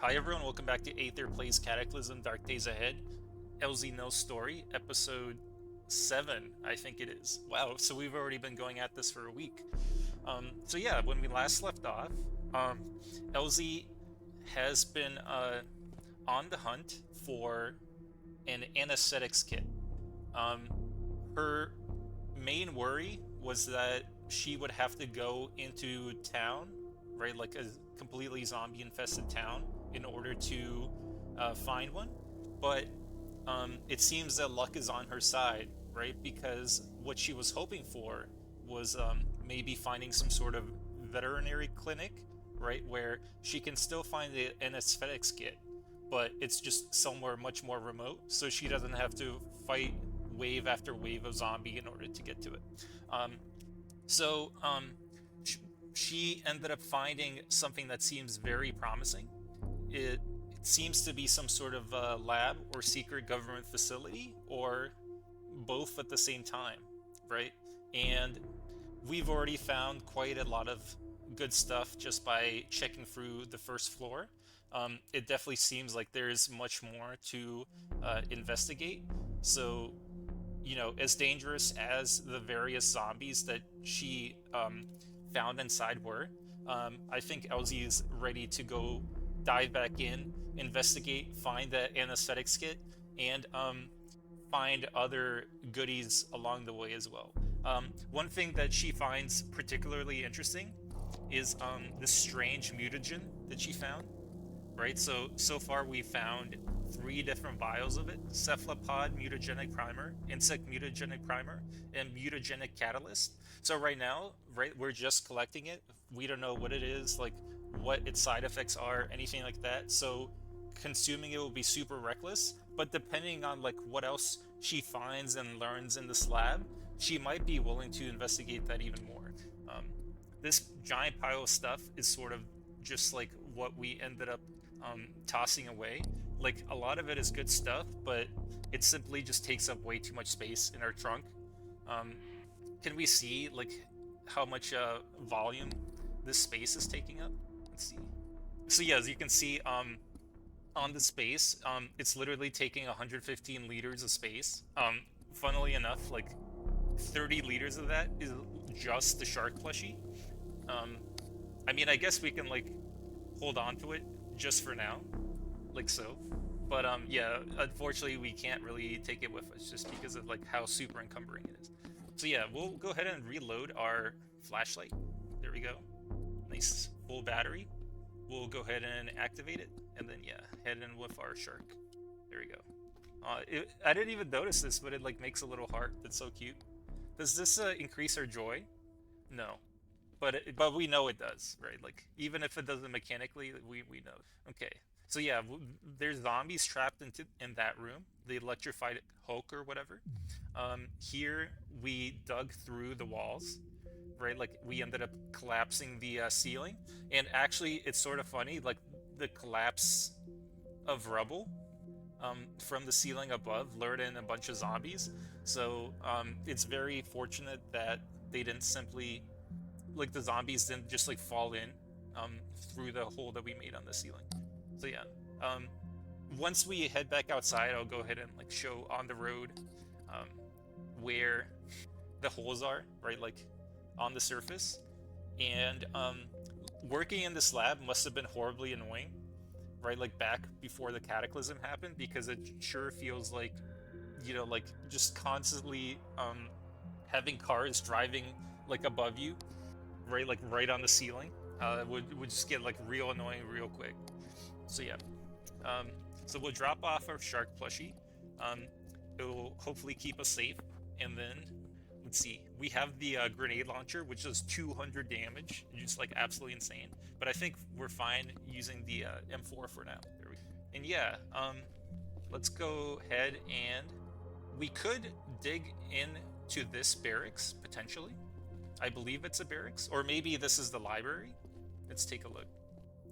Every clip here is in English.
Hi everyone, welcome back to Aether Plays Cataclysm Dark Days Ahead. Elsie Nil story, episode 7, I think it is. Wow, so we've already been going at this for a week. So yeah, when we last left off, um, Elsie has been on the hunt for an anesthetics kit. Um, her main worry was that she would have to go into town, right, like a completely zombie infested town, in order to find one. But it seems that luck is on her side, right? Because what she was hoping for was maybe finding some sort of veterinary clinic, right, where she can still find the anesthetics kit, but it's just somewhere much more remote, so she doesn't have to fight wave after wave of zombie in order to get to it. Um, so sh- she ended up finding something that seems very promising. It seems to be some sort of lab or secret government facility, or both at the same time, right? And we've already found quite a lot of good stuff just by checking through the first floor. It definitely seems like there's much more to investigate. So, as dangerous as the various zombies that she found inside were, I think Elsie is ready to go dive back in, investigate, find that anesthetics kit, and find other goodies along the way as well. One thing that she finds particularly interesting is this strange mutagen that she found, right? So far we found three different vials of it: cephalopod mutagenic primer, insect mutagenic primer, and mutagenic catalyst. So right now, right, we're just collecting it. We don't know what it is, like what its side effects are, anything like that. So consuming it will be super reckless, but depending on like what else she finds and learns in this lab, she might be willing to investigate that even more. um, this giant pile of stuff is sort of just like what we ended up tossing away. Like, a lot of it is good stuff, but it simply just takes up way too much space in our trunk. um, can we see like how much volume this space is taking up? Let's see. So yeah, as you can see, on the space, it's literally taking 115 liters of space. Funnily enough, like 30 liters of that is just the shark plushie. Um, I mean, I guess we can like hold on to it just for now, like so. But yeah, unfortunately, we can't really take it with us just because of like how super encumbering it is. So yeah, we'll go ahead and reload our flashlight. There we go. Nice full battery. We'll go ahead and activate it, and then yeah, head in with our shark. There we go. I didn't even notice this, but it like makes a little heart. That's so cute. Does this increase our joy? No, but we know it does, right? Like, even if it doesn't mechanically, we know. Okay, so yeah, there's zombies trapped in that room, the electrified Hulk or whatever. Here we dug through the walls, right? Like, we ended up collapsing the ceiling, and actually, it's sort of funny, like the collapse of rubble from the ceiling above lured in a bunch of zombies. So it's very fortunate that they didn't simply, like, the zombies didn't just like fall in um, through the hole that we made on the ceiling. So yeah, um, once we head back outside, I'll go ahead and like show on the road um, where the holes are, right, like on the surface. And working in this lab must have been horribly annoying, right? Like back before the cataclysm happened, because it sure feels like, like just constantly having cars driving like above you, right, like right on the ceiling, would just get like real annoying real quick. So yeah, um, so we'll drop off our shark plushie. Um, it will hopefully keep us safe, and then let's see. We have the grenade launcher, which does 200 damage, just like absolutely insane. But I think we're fine using the M4 for now. There we go. And yeah, let's go ahead and we could dig into this barracks potentially. I believe it's a barracks, or maybe this is the library. Let's take a look.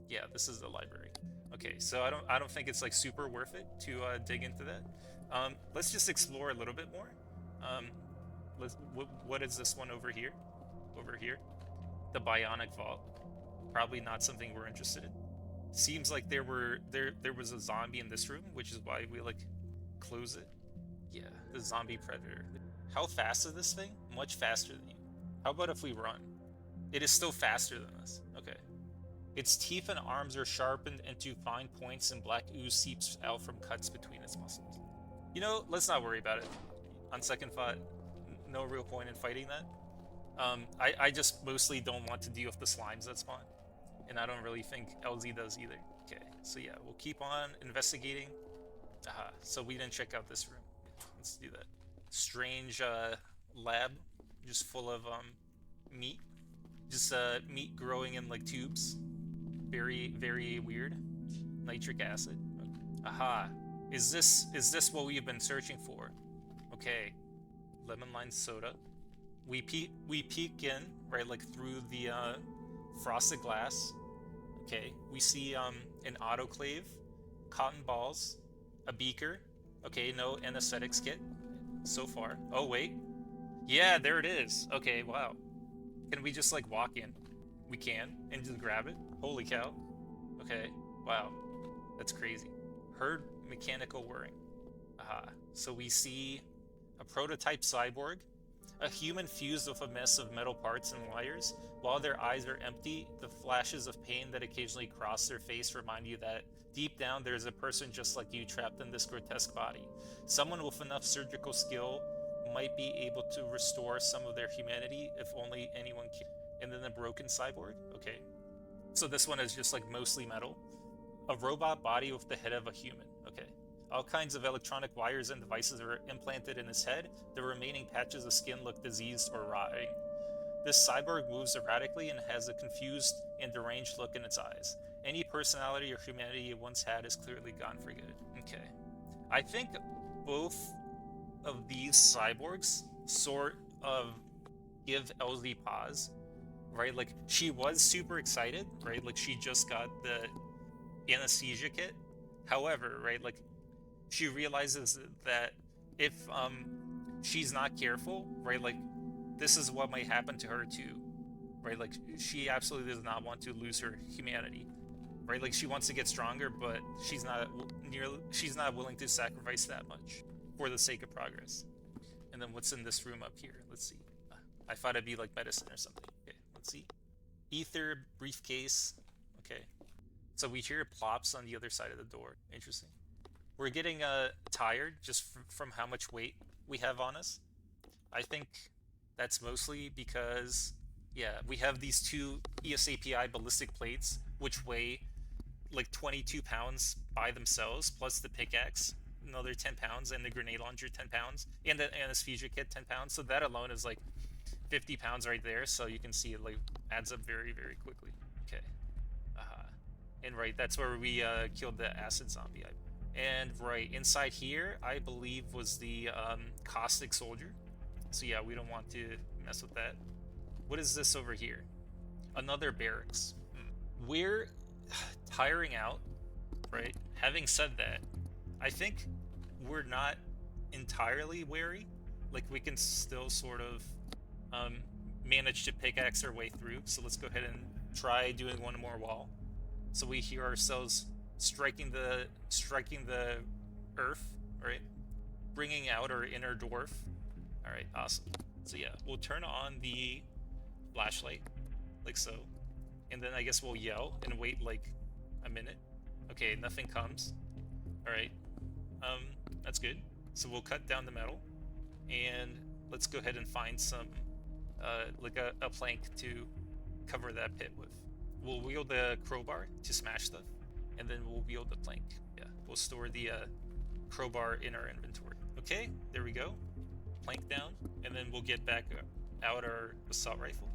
Yeah, this is the library. Okay, so I don't think it's like super worth it to dig into that. Let's just explore a little bit more. Um, what is this one over here? Over here, the Bionic Vault. Probably not something we're interested in. Seems like there was a zombie in this room, which is why we like close it. Yeah, the zombie predator. How fast is this thing? Much faster than you. How about if we run? It is still faster than us. Okay. Its teeth and arms are sharpened into fine points, and black ooze seeps out from cuts between its muscles. You know, let's not worry about it. On second thought, no real point in fighting that. I just mostly don't want to deal with the slimes that spawn, and I don't really think LZ does either. Okay, so yeah, we'll keep on investigating. Aha, so we didn't check out this room. Let's do that. Strange lab, just full of meat. Just meat growing in like tubes. Very, very weird. Nitric acid. Aha. Is this what we've been searching for? Okay. Lemon lime soda. We peek in, right, like through the frosted glass. Okay. We see an autoclave, cotton balls, a beaker. Okay, no anesthetics kit so far. Oh wait. Yeah, there it is. Okay, wow. Can we just like walk in? We can, and just grab it? Holy cow. Okay, wow. That's crazy. Heard mechanical whirring. Aha. So we see a prototype cyborg, a human fused with a mess of metal parts and wires. While their eyes are empty, the flashes of pain that occasionally cross their face remind you that deep down there's a person just like you trapped in this grotesque body. Someone with enough surgical skill might be able to restore some of their humanity if only anyone can. And then a broken cyborg. Okay. So this one is just like mostly metal. A robot body with the head of a human. Okay. All kinds of electronic wires and devices are implanted in his head. The remaining patches of skin look diseased or rotting. This cyborg moves erratically and has a confused and deranged look in its eyes. Any personality or humanity it once had is clearly gone for good. Okay. I think both of these cyborgs sort of give LZ pause, right? Like, she was super excited, right? Like, she just got the anesthesia kit. However, right, like, she realizes that if she's not careful, right, like, this is what might happen to her too, right? Like, she absolutely does not want to lose her humanity, right? Like, she wants to get stronger, but she's not willing to sacrifice that much for the sake of progress. And then what's in this room up here? Let's see. I thought it'd be like medicine or something. Okay, let's see. Ether briefcase. Okay. So we hear plops on the other side of the door. Interesting. We're getting tired just from how much weight we have on us. I think that's mostly because, yeah, we have these two ESAPI ballistic plates, which weigh like 22 pounds by themselves, plus the pickaxe, another 10 pounds, and the grenade launcher 10 pounds, and the anesthesia kit 10 pounds. So that alone is like 50 pounds right there. So you can see it like adds up very, very quickly. Okay. And right, that's where we killed the acid zombie. And right inside here, I believe, was the caustic soldier. So yeah, we don't want to mess with that. What is this over here? Another barracks. We're tiring out, right? Having said that, I think we're not entirely wary. Like, we can still sort of manage to pickaxe our way through. So let's go ahead and try doing one more wall. So we hear ourselves striking the earth, right? Bringing out our inner dwarf. All right, awesome. So yeah, we'll turn on the flashlight, like so. And then I guess we'll yell and wait like a minute. Okay, nothing comes. All right, that's good. So we'll cut down the metal, and let's go ahead and find some, like a plank to cover that pit with. We'll wield the crowbar to smash stuff, and then we'll wield the plank. Yeah, we'll store the crowbar in our inventory. Okay, there we go. Plank down, and then we'll get back out our assault rifle.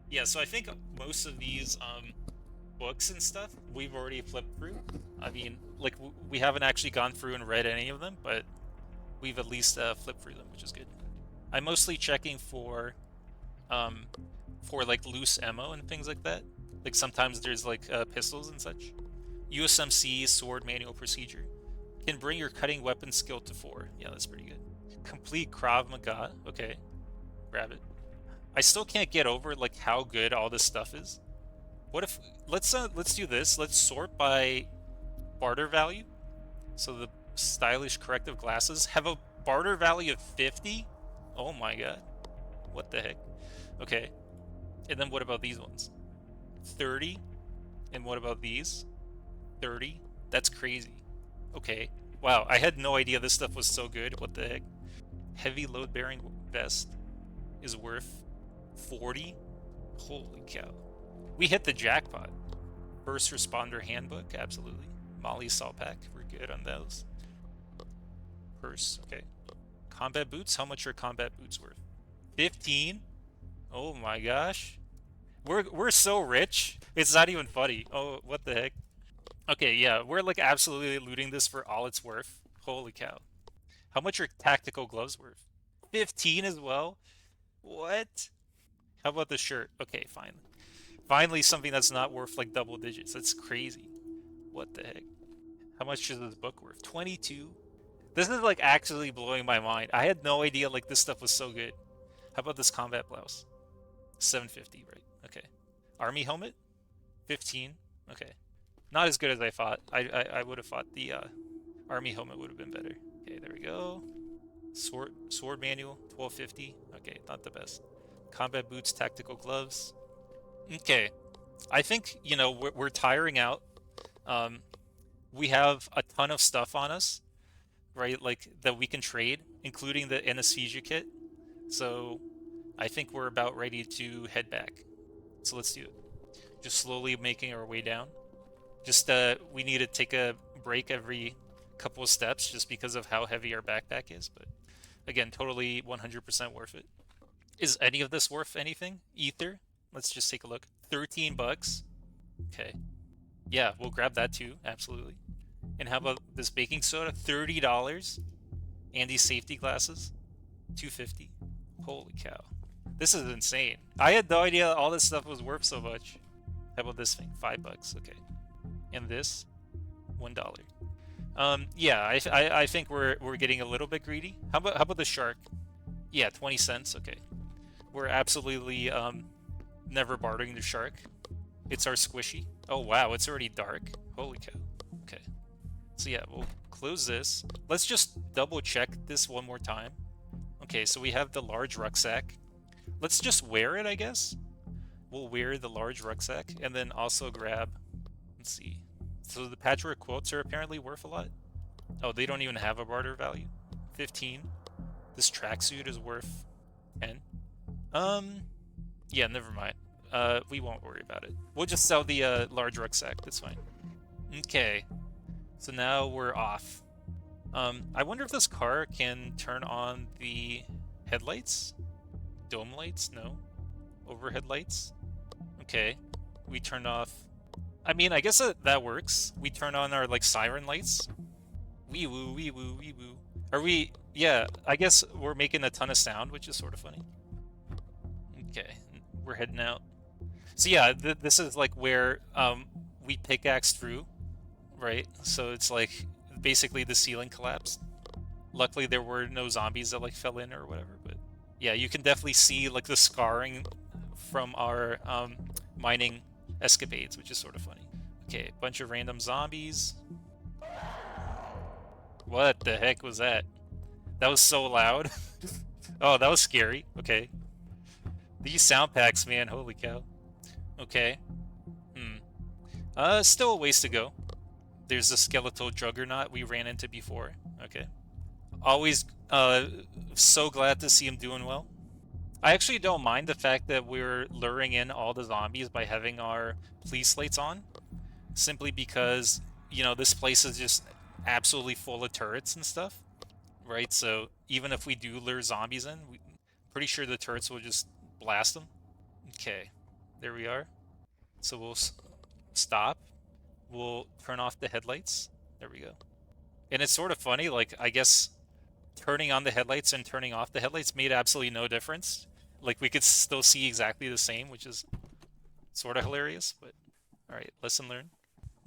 Yeah, so I think most of these books and stuff we've already flipped through. I mean, like, we haven't actually gone through and read any of them, but we've at least flipped through them, which is good. I'm mostly checking for like loose ammo and things like that. Like, sometimes there's like pistols and such. USMC sword manual procedure. Can bring your cutting weapon skill to 4. Yeah, that's pretty good. Complete Krav Maga. Okay, grab it. I still can't get over like how good all this stuff is. What if let's do this. Let's sort by barter value. So the stylish corrective glasses have a barter value of 50. Oh my god. What the heck? Okay. And then what about these ones? 30. And what about these? 30. That's crazy. Okay. Wow, I had no idea this stuff was so good. What the heck? Heavy load bearing vest is worth 40. Holy cow. We hit the jackpot. First responder handbook, absolutely. Molly saw pack, we're good on those. Purse, okay. Combat boots, how much are combat boots worth? 15? Oh my gosh. We're so rich. It's not even funny. Oh, what the heck? Okay, yeah, we're like absolutely looting this for all it's worth. Holy cow. How much are tactical gloves worth? 15 as well? What? How about the shirt? Okay, fine. Finally something that's not worth like double digits. That's crazy. What the heck? How much is this book worth? 22? This is like actually blowing my mind. I had no idea like this stuff was so good. How about this combat blouse? 750, right? Okay. Army helmet? 15. Okay. Not as good as I thought. I would have thought the army helmet would have been better. Okay, there we go. Sword manual, 1250. Okay, not the best. Combat boots, tactical gloves. Okay. I think, you know, we're tiring out. Um, we have a ton of stuff on us, right? Like that we can trade, including the anesthesia kit. So I think we're about ready to head back. So let's do it. Just slowly making our way down. Just we need to take a break every couple of steps just because of how heavy our backpack is. But again, totally 100% worth it. Is any of this worth anything? Ether? Let's just take a look. 13 bucks. Okay. Yeah, we'll grab that too. Absolutely. And how about this baking soda? $30. And these safety glasses? 250. Holy cow. This is insane. I had no idea all this stuff was worth so much. How about this thing? 5 bucks. Okay. And this? $1. Yeah, I think we're getting a little bit greedy. How about the shark? Yeah, 20 cents. Okay. We're absolutely never bartering the shark. It's our squishy. Oh wow, it's already dark. Holy cow. Okay. So yeah, we'll close this. Let's just double check this one more time. Okay, so we have the large rucksack. Let's just wear it, I guess. We'll wear the large rucksack and then also grab, let's see. So the patchwork quilts are apparently worth a lot. Oh, they don't even have a barter value. 15. This tracksuit is worth 10. Yeah, never mind. We won't worry about it. We'll just sell the large rucksack. That's fine. Okay. So now we're off. I wonder if this car can turn on the headlights? Dome lights? No. Overhead lights? Okay. We turn off... I mean, I guess that works. We turn on our, like, siren lights. Wee woo, wee woo, wee woo. Are we... Yeah, I guess we're making a ton of sound, which is sort of funny. Okay, we're heading out. So yeah, this is like where we pickaxe through, right? So it's like basically the ceiling collapsed. Luckily there were no zombies that like fell in or whatever, but yeah, you can definitely see like the scarring from our mining escapades, which is sort of funny. Okay, bunch of random zombies. What the heck was that? That was so loud. Oh, that was scary. Okay. These sound packs, man, holy cow. Okay. Still a ways to go. There's the skeletal juggernaut we ran into before. Okay. Always, so glad to see him doing well. I actually don't mind the fact that we're luring in all the zombies by having our police lights on. Simply because, you know, this place is just absolutely full of turrets and stuff. Right? So even if we do lure zombies in, pretty sure the turrets will just blast them. Okay. There we are. So we'll stop. We'll turn off the headlights. There we go. And it's sort of funny, like, I guess turning on the headlights and turning off the headlights made absolutely no difference. Like, we could still see exactly the same, which is sort of hilarious, but alright, lesson learned.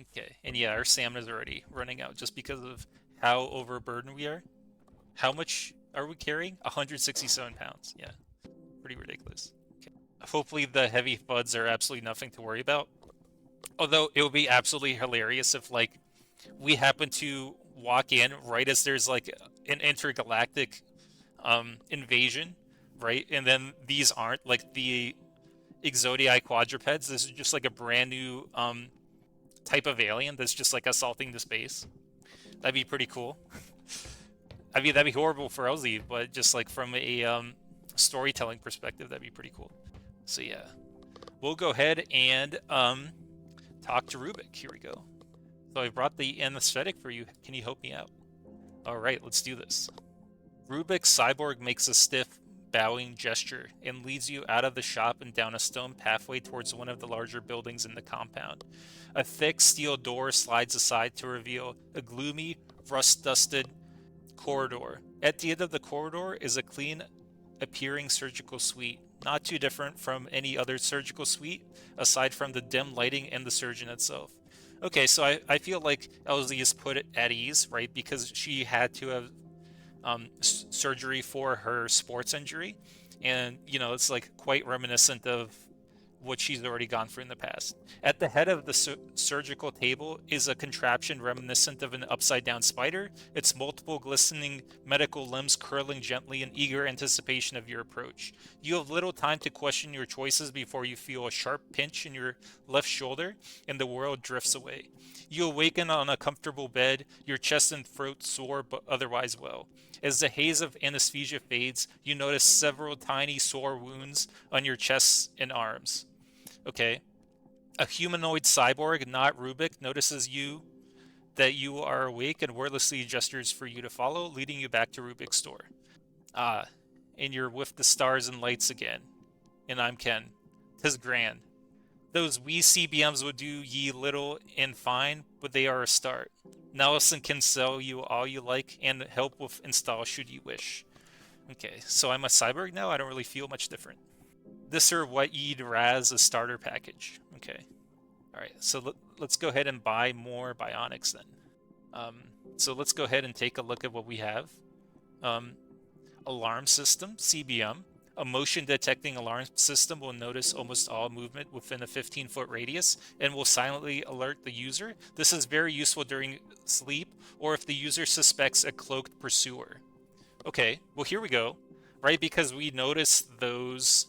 Okay, and yeah, our stamina's already running out just because of how overburdened we are. How much are we carrying? 167 pounds, yeah. Pretty ridiculous. Okay. Hopefully the heavy FUDs are absolutely nothing to worry about. Although it would be absolutely hilarious if like we happen to walk in right as there's like an intergalactic invasion, right? And then these aren't like the Exodii quadrupeds. This is just like a brand new type of alien that's just like assaulting the space. That'd be pretty cool. I mean, that'd be horrible for Elsie, but just like from a storytelling perspective, that'd be pretty cool. So yeah, we'll go ahead and talk to Rubik. Here we go. So I brought the anesthetic for you. Can you help me out? All right, let's do this. Rubik's cyborg makes a stiff, bowing gesture and leads you out of the shop and down a stone pathway towards one of the larger buildings in the compound. A thick steel door slides aside to reveal a gloomy, rust-dusted corridor. At the end of the corridor is a clean appearing surgical suite, not too different from any other surgical suite, aside from the dim lighting and the surgeon itself. Okay, so I feel like Elsie is put at ease, right? Because she had to have surgery for her sports injury, and it's like quite reminiscent of what she's already gone through in the past. At the head of the surgical table is a contraption reminiscent of an upside down spider, its multiple glistening medical limbs curling gently in eager anticipation of your approach. You have little time to question your choices before you feel a sharp pinch in your left shoulder and the world drifts away. You awaken on a comfortable bed, your chest and throat sore but otherwise well. As the haze of anesthesia fades, you notice several tiny sore wounds on your chest and arms. Okay. A humanoid cyborg, not Rubik, notices that you are awake and wordlessly gestures for you to follow, leading you back to Rubik's store. Ah, and you're with the stars and lights again. And I'm Ken. 'Tis grand. Those wee CBMs would do ye little and fine, but they are a start. Nelson can sell you all you like and help with install should you wish. Okay, so I'm a cyborg now? I don't really feel much different. This are what ye'd raz a starter package. Okay. All right, so let's go ahead and buy more bionics then. Um, so let's go ahead and take a look at what we have. Um, Alarm system, CBM. A motion detecting alarm system will notice almost all movement within a 15-foot radius and will silently alert the user. This is very useful during sleep or if the user suspects a cloaked pursuer. Okay, well, here we go. Right, because we notice those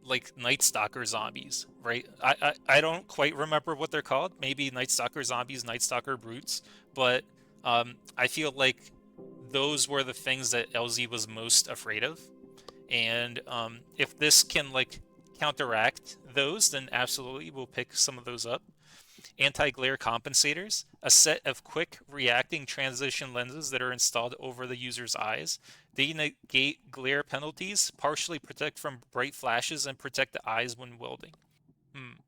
like Night Stalker zombies, right? I don't quite remember what they're called. Maybe Night Stalker zombies, Night Stalker brutes, but I feel like those were the things that Elsie was most afraid of. And if this can like counteract those, then absolutely we'll pick some of those up. Anti-glare compensators, a set of quick reacting transition lenses that are installed over the user's eyes. They negate glare penalties, partially protect from bright flashes, and protect the eyes when welding. Hmm.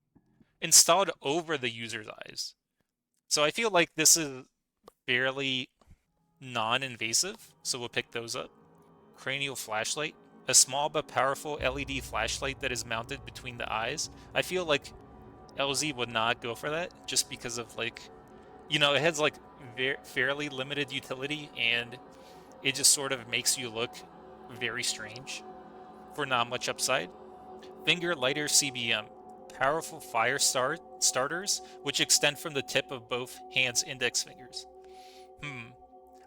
Installed over the user's eyes. So I feel like this is fairly non-invasive, so we'll pick those up. Cranial flashlight, a small but powerful LED flashlight that is mounted between the eyes. I feel like LZ would not go for that just because of like, it has like fairly limited utility and it just sort of makes you look very strange for not much upside. Finger lighter CBM, powerful fire starters which extend from the tip of both hands' index fingers.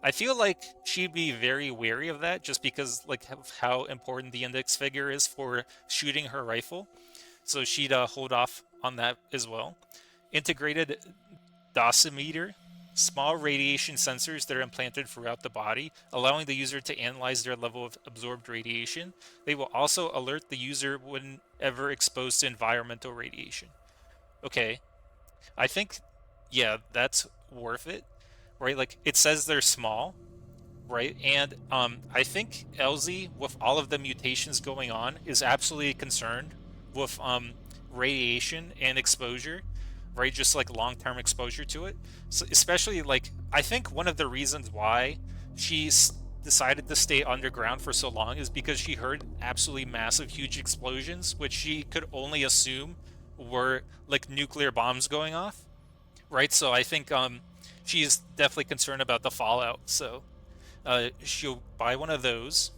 I feel like she'd be very wary of that just because like of how important the index finger is for shooting her rifle. So she'd hold off on that as well. Integrated dosimeter, small radiation sensors that are implanted throughout the body, allowing the user to analyze their level of absorbed radiation. They will also alert the user whenever exposed to environmental radiation. Okay, I think, yeah, that's worth it, right? Like, it says they're small, right? And I think Elsie, with all of the mutations going on, is absolutely concerned with radiation and exposure, right? Just like long-term exposure to it. So especially like I think one of the reasons why she's decided to stay underground for so long is because she heard absolutely massive, huge explosions, which she could only assume were like nuclear bombs going off, right? So I think she's definitely concerned about the fallout. So she'll buy one of those,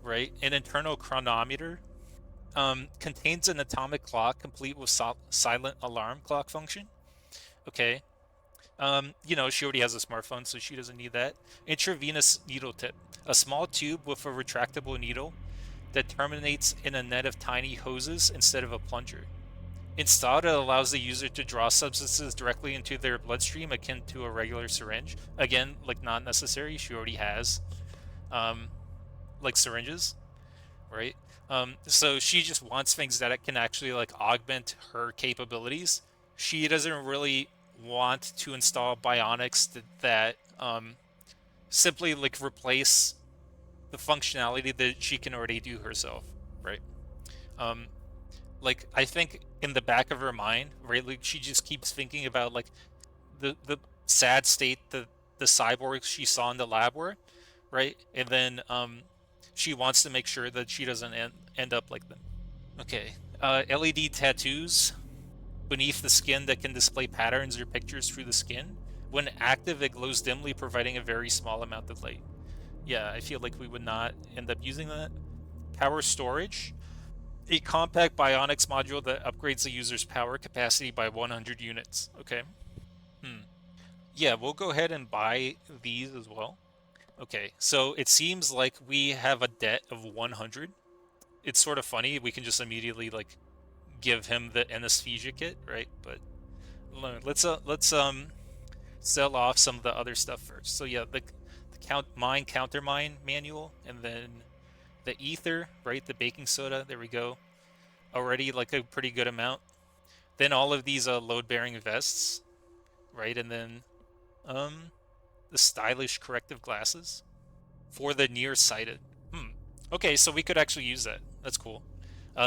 right? An internal chronometer. Contains an atomic clock complete with silent alarm clock function. Okay. She already has a smartphone, so she doesn't need that. Intravenous needle tip. A small tube with a retractable needle that terminates in a net of tiny hoses instead of a plunger. Installed, it allows the user to draw substances directly into their bloodstream, akin to a regular syringe. Again, like not necessary. She already has, um, like syringes, right? So she just wants things that can actually like augment her capabilities. She doesn't really want to install bionics that simply like replace the functionality that she can already do herself, right? Um, like I think in the back of her mind, right, like she just keeps thinking about like the sad state that the cyborgs she saw in the lab were, right? And then she wants to make sure that she doesn't end up like them. Okay. LED tattoos beneath the skin that can display patterns or pictures through the skin. When active, it glows dimly, providing a very small amount of light. Yeah, I feel like we would not end up using that. Power storage. A compact bionics module that upgrades the user's power capacity by 100 units. Okay. Hmm. Yeah, we'll go ahead and buy these as well. Okay, so it seems like we have a debt of 100. It's sort of funny. We can just immediately like give him the anesthesia kit, right? But let's sell off some of the other stuff first. So yeah, the countermine manual, and then the ether, right? The baking soda. There we go. Already like a pretty good amount. Then all of these load bearing vests, right? And then um the stylish corrective glasses for the nearsighted. Hmm. Okay, so we could actually use that. That's cool.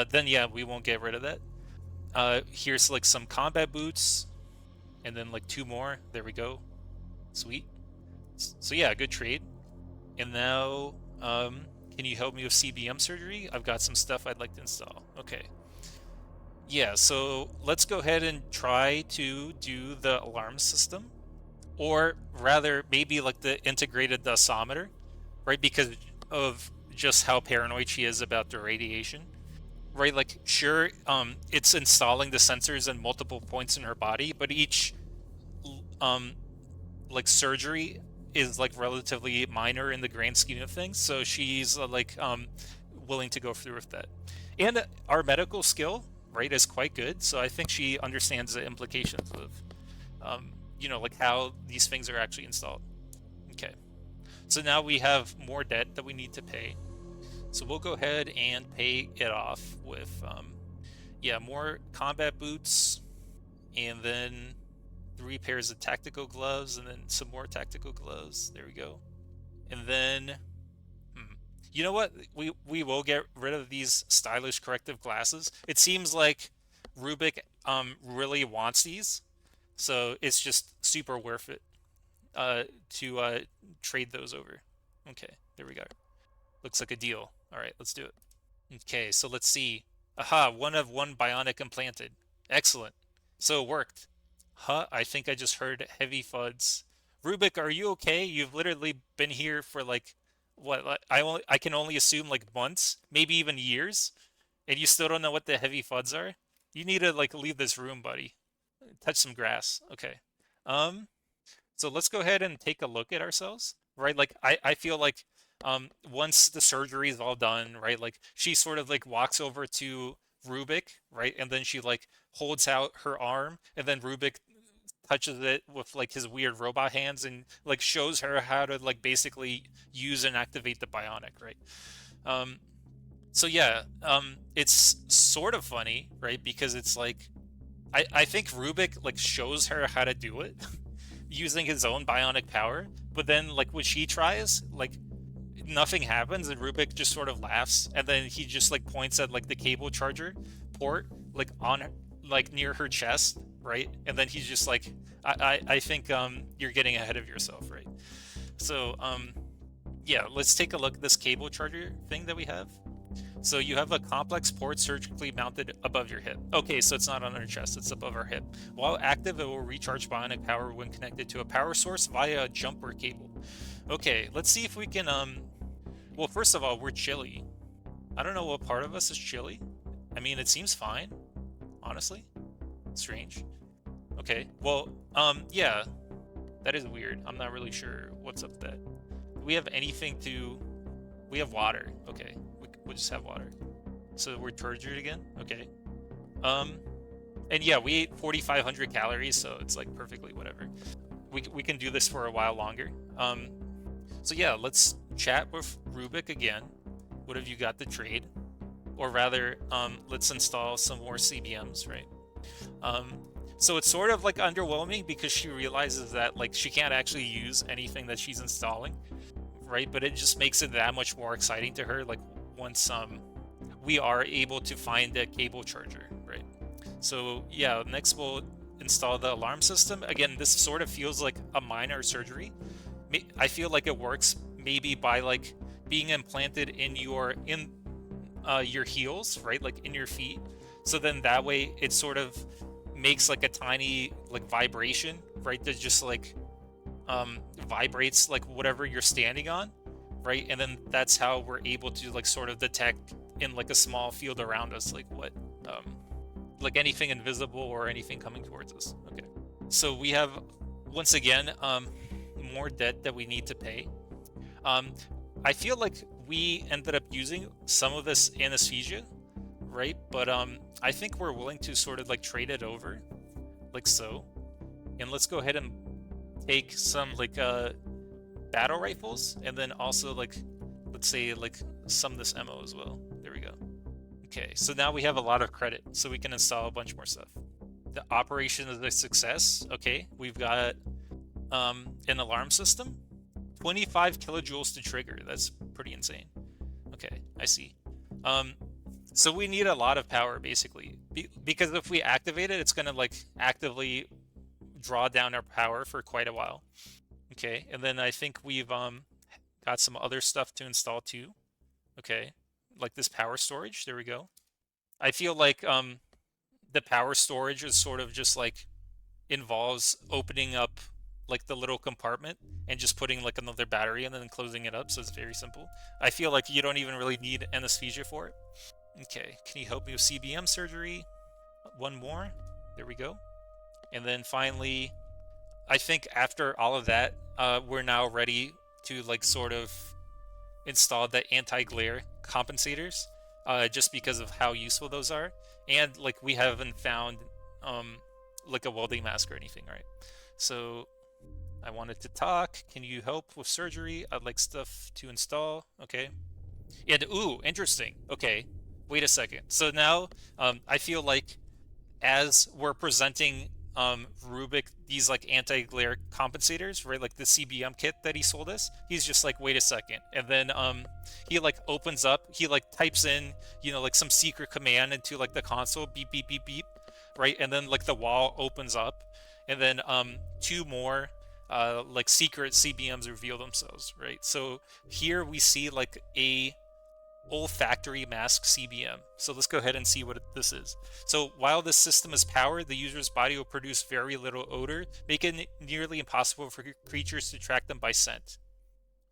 Then yeah, we won't get rid of that. Here's like some combat boots, and then like two more. There we go. Sweet. So yeah, good trade. And now, can you help me with CBM surgery? I've got some stuff I'd like to install. Okay. Yeah, so let's go ahead and try to do the alarm system, or rather, maybe like the integrated dosimeter, right? Because of just how paranoid she is about the radiation, right? Like, sure, it's installing the sensors in multiple points in her body, but each um, like surgery is like relatively minor in the grand scheme of things. So she's willing to go through with that. And our medical skill, right, is quite good. So I think she understands the implications of, like how these things are actually installed. Okay. So now we have more debt that we need to pay. So we'll go ahead and pay it off with, yeah, more combat boots, and then 3 pairs of tactical gloves, and then some more tactical gloves. There we go. And then, you know what? We will get rid of these stylish corrective glasses. It seems like Rubik really wants these, so it's just super worth it to trade those over. Okay, there we go. Looks like a deal. All right, let's do it. Okay, so let's see. Aha, one of one bionic implanted. Excellent. So it worked. Huh? I think I just heard heavy thuds. Rubik, are you okay? You've literally been here for like what? I can only assume like months, maybe even years, and you still don't know what the heavy thuds are. You need to like leave this room, buddy. Touch some grass. Okay. Um, so let's go ahead and take a look at ourselves, right? Like I feel like once the surgery is all done, right? Like she sort of like walks over to Rubik, right? And then she like holds out her arm, and then Rubik touches it with like his weird robot hands and like shows her how to like basically use and activate the bionic, right? Um, so yeah, it's sort of funny, right? Because it's like I think Rubik like shows her how to do it using his own bionic power, but then like when she tries, like nothing happens and Rubik just sort of laughs, and then he just like points at like the cable charger port like on like near her chest, right? And then he's just like, I think you're getting ahead of yourself, right? So yeah, let's take a look at this cable charger thing that we have. So you have a complex port surgically mounted above your hip. Okay, so it's not on our chest, it's above our hip. While active, it will recharge bionic power when connected to a power source via a jumper cable. Okay, let's see if we can, well, first of all, we're chilly. I don't know what part of us is chilly. I mean, it seems fine, honestly. Strange. Okay, well, yeah, that is weird. I'm not really sure what's up with that. Do we have anything to... We have water. Okay, we'll just have water. So we're turgid again? Okay. Um, and yeah, we ate 4,500 calories, so it's like perfectly whatever. We can do this for a while longer. So yeah, let's chat with Rubik again. What have you got to trade? Or rather, let's install some more CBMs, right? Um, so it's sort of like underwhelming because she realizes that like she can't actually use anything that she's installing, right? But it just makes it that much more exciting to her, like once we are able to find a cable charger, right? So yeah, next we'll install the alarm system. Again, this sort of feels like a minor surgery. I feel like it works maybe by like being implanted in your heels, right? Like in your feet. So then that way it sort of makes like a tiny like vibration, right? That just like vibrates like whatever you're standing on, right? And then that's how we're able to like sort of detect in like a small field around us like what like anything invisible or anything coming towards us. Okay, so we have once again more debt that we need to pay. I feel like we ended up using some of this anesthesia, right? But I think we're willing to sort of like trade it over like so. And let's go ahead and take some like battle rifles, and then also like let's say like some of this ammo as well. There we go. Okay, so now we have a lot of credit, so we can install a bunch more stuff. The operation is a success. Okay, we've got an alarm system, 25 kilojoules to trigger. That's pretty insane. Okay, I see. So we need a lot of power basically, because if we activate it, it's gonna like actively draw down our power for quite a while. Okay, and then I think we've got some other stuff to install too. Okay, like this power storage. There we go. I feel like the power storage is sort of just like involves opening up like the little compartment and just putting like another battery and then closing it up, so it's very simple. I feel like you don't even really need anesthesia for it. Okay, can you help me with CBM surgery? One more. There we go. And then finally, I think after all of that, we're now ready to like sort of install the anti-glare compensators, just because of how useful those are. And like we haven't found like a welding mask or anything, right? So I wanted to talk. Can you help with surgery? I'd like stuff to install. Okay. And ooh, interesting. Okay. Wait a second. So now I feel like as we're presenting Rubik these like anti-glare compensators, right? Like the CBM kit that he sold us, he's just like, wait a second. And then he like opens up, he like types in, you know, like some secret command into like the console, beep, beep, beep, beep, right? And then like the wall opens up, and then two more like secret CBMs reveal themselves, right? So here we see like a olfactory mask CBM. So let's go ahead and see what this is. So while this system is powered, the user's body will produce very little odor, making it nearly impossible for creatures to track them by scent.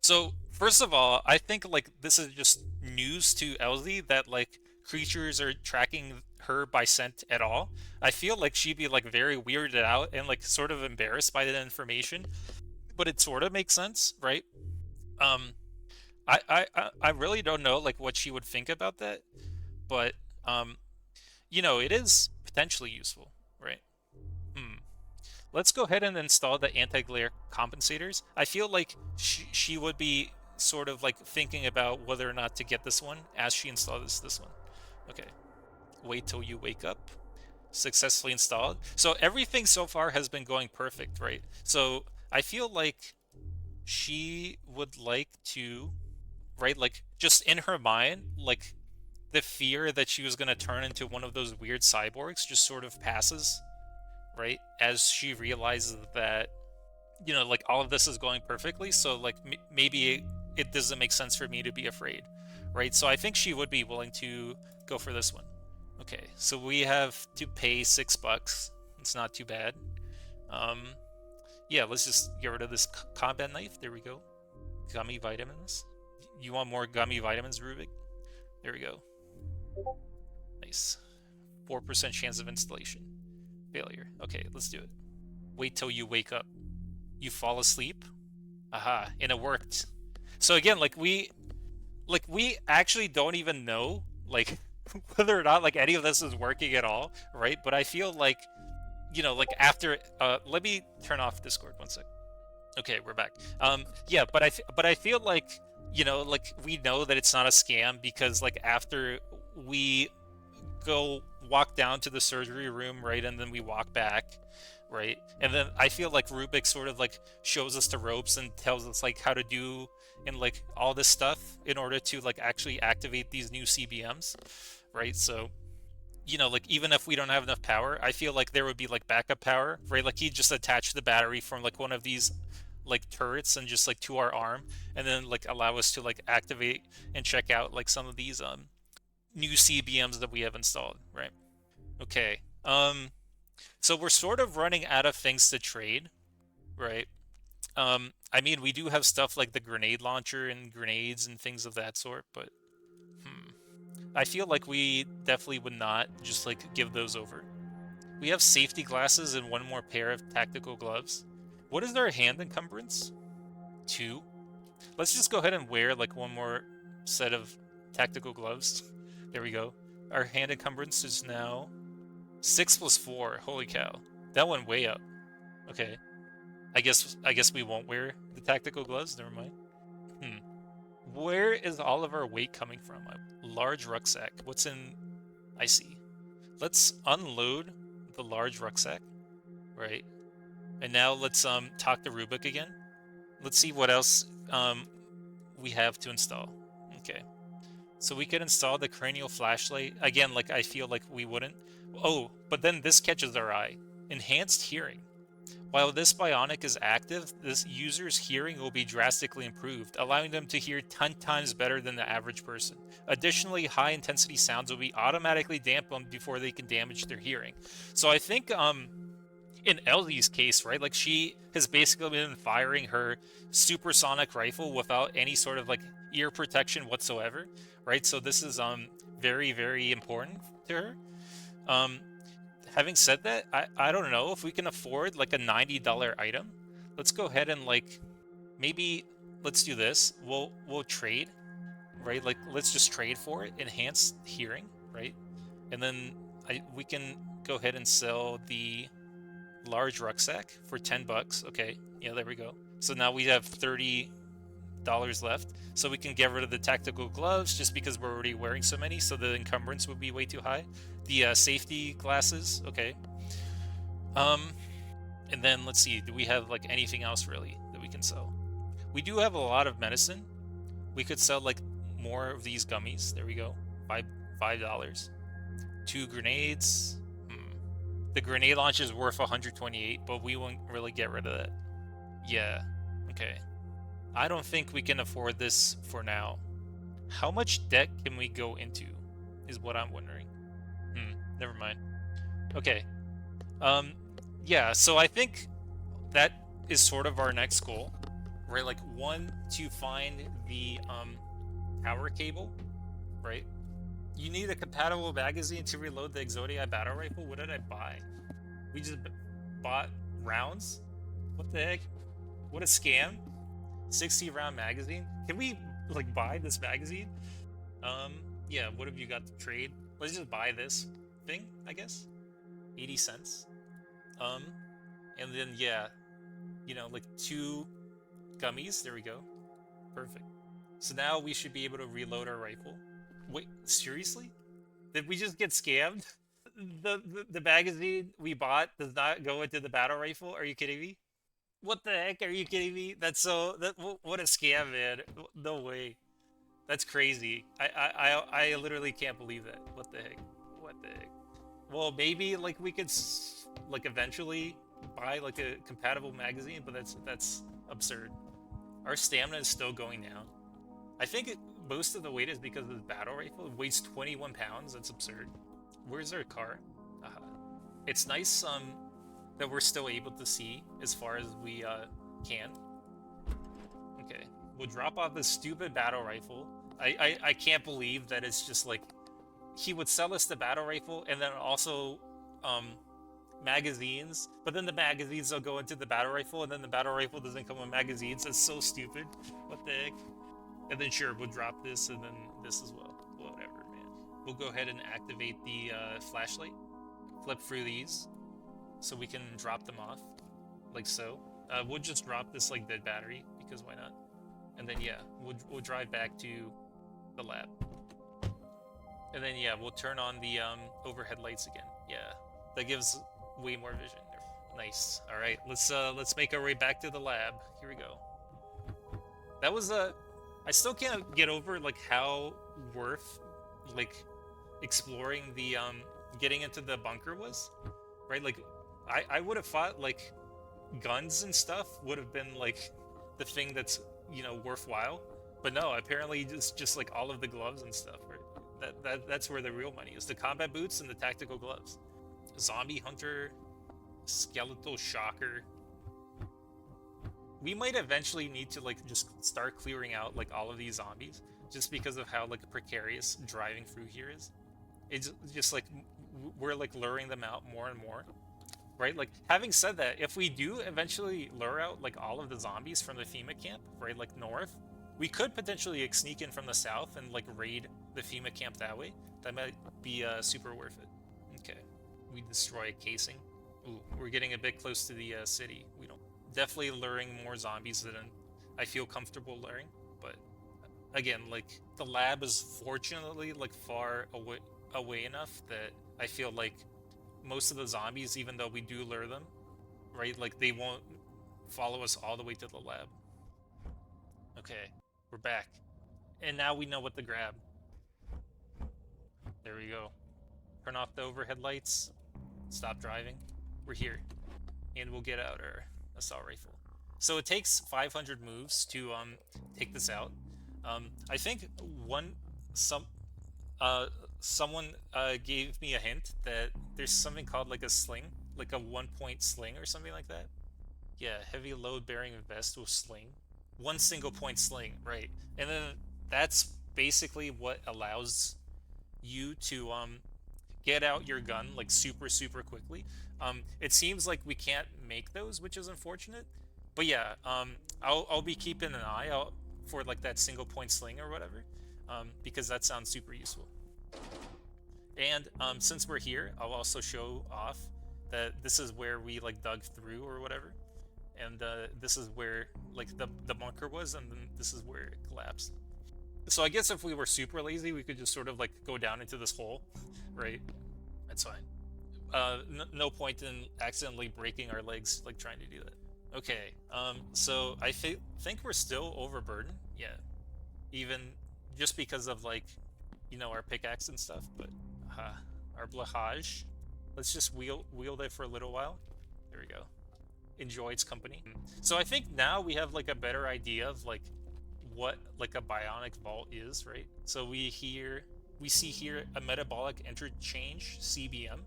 So first of all, I think like this is just news to Elsie that like creatures are tracking her by scent at all. I feel like she'd be like very weirded out and like sort of embarrassed by that information, but it sort of makes sense, right? Um, I really don't know like what she would think about that, but um, you know, it is potentially useful, right? Hmm. Let's go ahead and install the anti-glare compensators. I feel like she would be sort of like thinking about whether or not to get this one as she installs this one. Okay. Wait till you wake up. Successfully installed. So everything so far has been going perfect, right? So I feel like she would like to, right? Like just in her mind, like the fear that she was going to turn into one of those weird cyborgs just sort of passes, right? As she realizes that, you know, like all of this is going perfectly. So like maybe it doesn't make sense for me to be afraid, right? So I think she would be willing to go for this one. Okay, so we have to pay $6. It's not too bad. Yeah, let's just get rid of this combat knife. There we go. Gummy vitamins. You want more gummy vitamins, Rubik? There we go. Nice. 4% chance of installation. Failure. Okay, let's do it. Wait till you wake up. You fall asleep. Aha, and it worked. So again, we actually don't even know like whether or not like any of this is working at all, right? But I feel like, like after let me turn off Discord one sec. Okay, we're back. Yeah, but I feel like, like we know that it's not a scam because like after we go walk down to the surgery room, right, and then we walk back, right, and then I feel like Rubik sort of like shows us the ropes and tells us like how to do and like all this stuff in order to like actually activate these new CBMs, right? So, like even if we don't have enough power, I feel like there would be like backup power, right? Like he just attach the battery from like one of these like turrets and just like to our arm, and then like allow us to like activate and check out like some of these new CBMs that we have installed, right? Okay. So we're sort of running out of things to trade, right? I mean, we do have stuff like the grenade launcher and grenades and things of that sort, but I feel like we definitely would not just like give those over. We have safety glasses and one more pair of tactical gloves. What is our hand encumbrance? 2. Let's just go ahead and wear like one more set of tactical gloves. There we go. Our hand encumbrance is now 6 plus 4. Holy cow. That went way up. Okay. I guess we won't wear the tactical gloves. Never mind. Where is all of our weight coming from? Large rucksack. What's in... I see. Let's unload the large rucksack. Right. And now let's talk to Rubik again. Let's see what else we have to install. Okay. So we could install the cranial flashlight. Again, like I feel like we wouldn't. Oh, but then this catches our eye. Enhanced hearing. While this bionic is active, this user's hearing will be drastically improved, allowing them to hear 10 times better than the average person. Additionally, high-intensity sounds will be automatically dampened before they can damage their hearing. So I think in Elsie's case, right, like she has basically been firing her supersonic rifle without any sort of like ear protection whatsoever, right? So this is very, very important to her. Having said that, I don't know if we can afford like a $90 item. Let's go ahead and like maybe let's do this. We'll trade, right? Like let's just trade for it. Enhanced hearing, right? And then we can go ahead and sell the large rucksack for 10 bucks. Okay, yeah, there we go. So now we have $30 left. So we can get rid of the tactical gloves just because we're already wearing so many, so the encumbrance would be way too high. The safety glasses, okay. And then let's see, do we have like anything else really that we can sell? We do have a lot of medicine. We could sell like more of these gummies. There we go. $5. 2 grenades. The grenade launch is worth 128, but we won't really get rid of that. Yeah. Okay. I don't think we can afford this for now. How much debt can we go into is what I'm wondering. Never mind. Okay. Yeah, so I think that is sort of our next goal, right? Like, one, to find the power cable, right? You need a compatible magazine to reload the Exodia battle rifle. What did I buy? We just bought rounds? What the heck? What a scam. 60 round magazine. Can we like buy this magazine? Yeah, what have you got to trade? Let's just buy this thing, I guess. 80 cents. And then yeah, like 2 gummies. There we go. Perfect. So now we should be able to reload our rifle. Wait, seriously? Did we just get scammed? The magazine we bought does not go into the battle rifle? Are you kidding me? What the heck? Are you kidding me? What a scam, man. No way. That's crazy. I literally can't believe that. What the heck? What the heck? Well, maybe like we could like eventually buy like a compatible magazine, but that's absurd. Our stamina is still going down. I think most of the weight is because of the battle rifle. It weighs 21 pounds. That's absurd. Where's our car? It's nice that we're still able to see as far as we can. Okay, we'll drop off this stupid battle rifle. I can't believe that it's just like he would sell us the battle rifle and then also um magazines, but then the magazines will go into the battle rifle, and then the battle rifle doesn't come with magazines. It's so stupid. What the heck? And then sure, we'll drop this and then this as well. Whatever, man. We'll go ahead and activate the flashlight. Flip through these so we can drop them off, like so. We'll just drop this like dead battery because why not? And then yeah, we'll drive back to the lab. And then yeah, we'll turn on the overhead lights again. Yeah, that gives way more vision. Nice. All right, let's make our way back to the lab. Here we go. That was a. I still can't get over like how worth like exploring the getting into the bunker was, right? Like I would have thought like guns and stuff would have been like the thing that's worthwhile, but no. Apparently, it's just like all of the gloves and stuff. Right? That's where the real money is. The combat boots and the tactical gloves. Zombie hunter, skeletal shocker. We might eventually need to like just start clearing out like all of these zombies just because of how like precarious driving through here is. It's just like we're like luring them out more and more, right? Like having said that, if we do eventually lure out like all of the zombies from the FEMA camp, right, like north, we could potentially like sneak in from the south and like raid the FEMA camp that way. That might be super worth it. Okay, we destroy a casing. Ooh, we're getting a bit close to the city. We don't definitely luring more zombies than I feel comfortable luring, but again, like the lab is fortunately like far away enough that I feel like most of the zombies, even though we do lure them, right, like they won't follow us all the way to the lab. Okay, we're back, and now we know what to grab. There we go. Turn off the overhead lights, stop driving. We're here, and we'll get out our assault rifle. So it takes 500 moves to take this out. I think someone gave me a hint that there's something called like a sling, like a 1-point sling or something like that. Yeah, heavy load bearing vest with sling. One single point sling, right? And then that's basically what allows you to get out your gun like super quickly. It seems like we can't make those, which is unfortunate. But yeah, I'll be keeping an eye out for like that single point sling or whatever, because that sounds super useful. And since we're here, I'll also show off that this is where we like dug through or whatever, and this is where like the bunker was, and then this is where it collapsed. So I guess if we were super lazy, we could just sort of like go down into this hole, right? That's fine. No point in accidentally breaking our legs like trying to do that. Okay, so I think we're still overburdened. Yeah, even just because of like, our pickaxe and stuff. But our blahage. Let's just wield it for a little while. There we go. Enjoy its company. So I think now we have like a better idea of like what like a bionic vault is, right? So we see here a metabolic interchange CBM,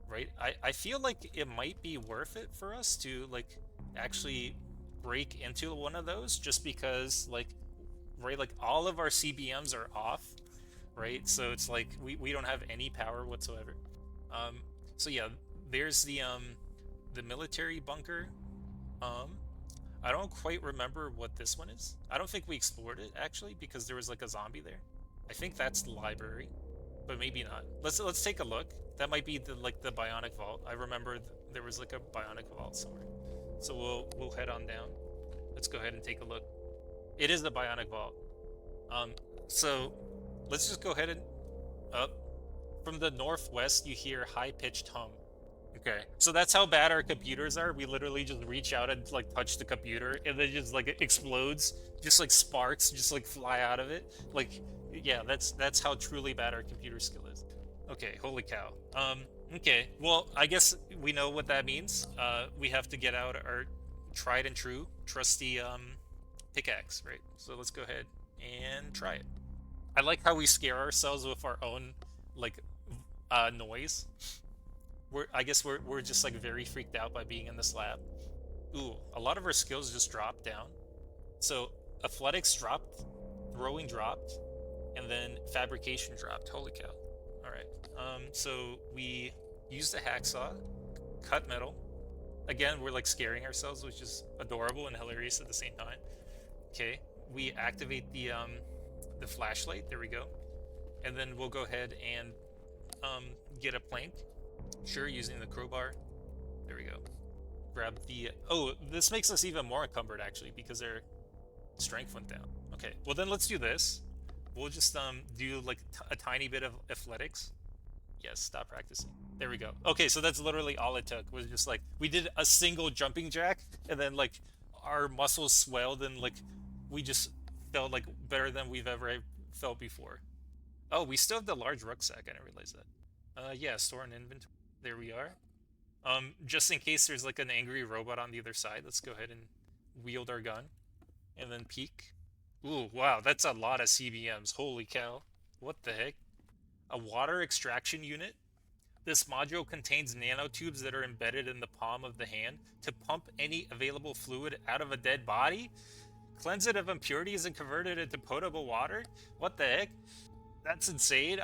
right? I feel like it might be worth it for us to like actually break into one of those, just because like, right, like all of our CBMs are off, right? So it's like we don't have any power whatsoever. So yeah, there's the military bunker. I don't quite remember what this one is. I don't think we explored it actually because there was like a zombie there. I think that's the library, but maybe not. Let's take a look. That might be the bionic vault. I remember there was like a bionic vault somewhere. So we'll head on down. Let's go ahead and take a look. It is the bionic vault. So let's just go ahead and up. From the northwest, you hear high-pitched hum. Okay, so that's how bad our computers are. We literally just reach out and like touch the computer, and then just like it explodes, just like sparks just like fly out of it. Like, yeah, that's how truly bad our computer skill is. Okay, holy cow. Okay, well, I guess we know what that means. We have to get out our tried and true, trusty pickaxe, right? So let's go ahead and try it. I like how we scare ourselves with our own like noise. I guess we're just like very freaked out by being in this lab. Ooh, a lot of our skills just dropped down. So athletics dropped, throwing dropped, and then fabrication dropped. Holy cow. All right. So we use the hacksaw, cut metal. Again, we're like scaring ourselves, which is adorable and hilarious at the same time. Okay, we activate the flashlight. There we go. And then we'll go ahead and um, get a plank. Sure, using the crowbar. There we go. Grab the. Oh, this makes us even more encumbered actually because their strength went down. Okay, well then let's do this. We'll just do like a tiny bit of athletics. Yes, stop practicing. There we go. Okay, so that's literally all it took. Was just like we did a single jumping jack, and then like our muscles swelled, and like we just felt like better than we've ever felt before. Oh, we still have the large rucksack. I didn't realize that. Yeah, store an inventory. There we are. Just in case there's like an angry robot on the other side, let's go ahead and wield our gun, and then peek. Ooh, wow, that's a lot of CBMs. Holy cow! What the heck? A water extraction unit? This module contains nanotubes that are embedded in the palm of the hand to pump any available fluid out of a dead body, cleanse it of impurities, and convert it into potable water. What the heck? That's insane.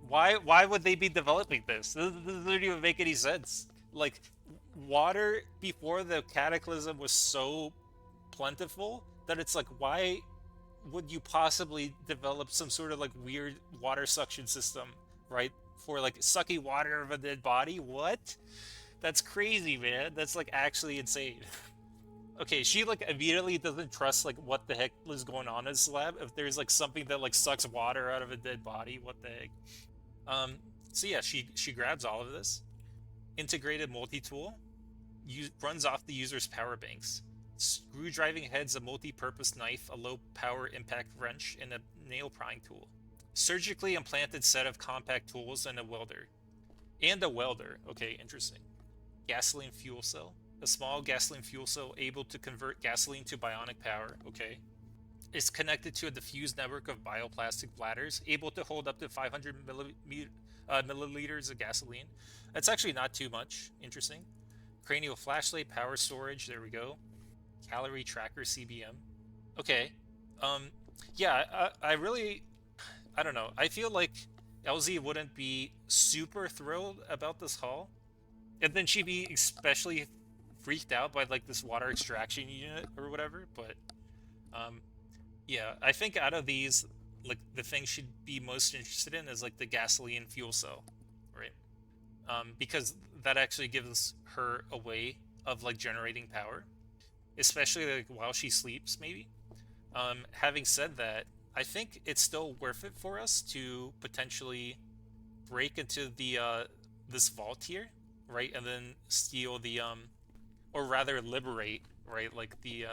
Why would they be developing this? This doesn't even make any sense. Like, water before the cataclysm was so plentiful that it's like, why would you possibly develop some sort of like weird water suction system, right? For like sucking water of a dead body? What? That's crazy, man. That's like actually insane. Okay, she like immediately doesn't trust like what the heck is going on in this lab. If there's like something that like sucks water out of a dead body, what the heck? Um, so yeah, she grabs all of this. Integrated multi-tool runs off the user's power banks. Screw driving heads, a multi-purpose knife, a low-power impact wrench, and a nail prying tool. Surgically implanted set of compact tools and a welder. Okay, interesting. Gasoline fuel cell. A small gasoline fuel cell able to convert gasoline to bionic power. Okay. It's connected to a diffused network of bioplastic bladders, able to hold up to 500 milliliters of gasoline. That's actually not too much. Interesting. Cranial flashlight, power storage. There we go. Calorie tracker CBM. Okay. Um, yeah, I don't know. I feel like LZ wouldn't be super thrilled about this haul. And then she'd be especially freaked out by like this water extraction unit or whatever. But um, yeah, I think out of these, like the thing she'd be most interested in is like the gasoline fuel cell, right? Because that actually gives her a way of like generating power, especially like while she sleeps, maybe. Having said that, I think it's still worth it for us to potentially break into the this vault here, right, and then steal the or rather liberate, right, like the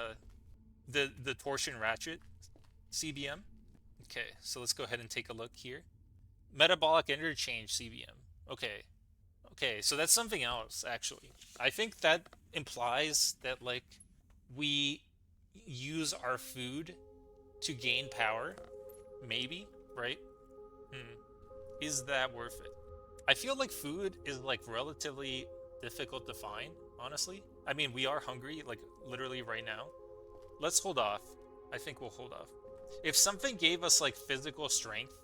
torsion ratchet CBM. Okay, so let's go ahead and take a look here. Metabolic interchange CBM. Okay. Okay, so that's something else actually. I think that implies that like we use our food to gain power, maybe, right? Hmm. Is that worth it? I feel like food is like relatively difficult to find, honestly. I mean, we are hungry, like literally right now. Let's hold off. I think we'll hold off. If something gave us like physical strength,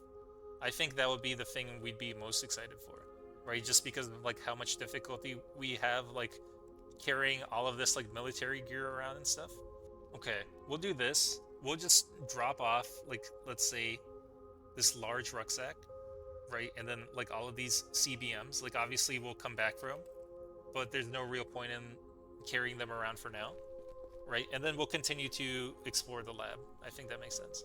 I think that would be the thing we'd be most excited for, right? Just because of like how much difficulty we have like carrying all of this like military gear around and stuff. Okay, we'll do this. We'll just drop off like, let's say, this large rucksack, right? And then like all of these CBMs, like obviously we'll come back for them, but there's no real point in carrying them around for now, right? And then we'll continue to explore the lab. I think that makes sense.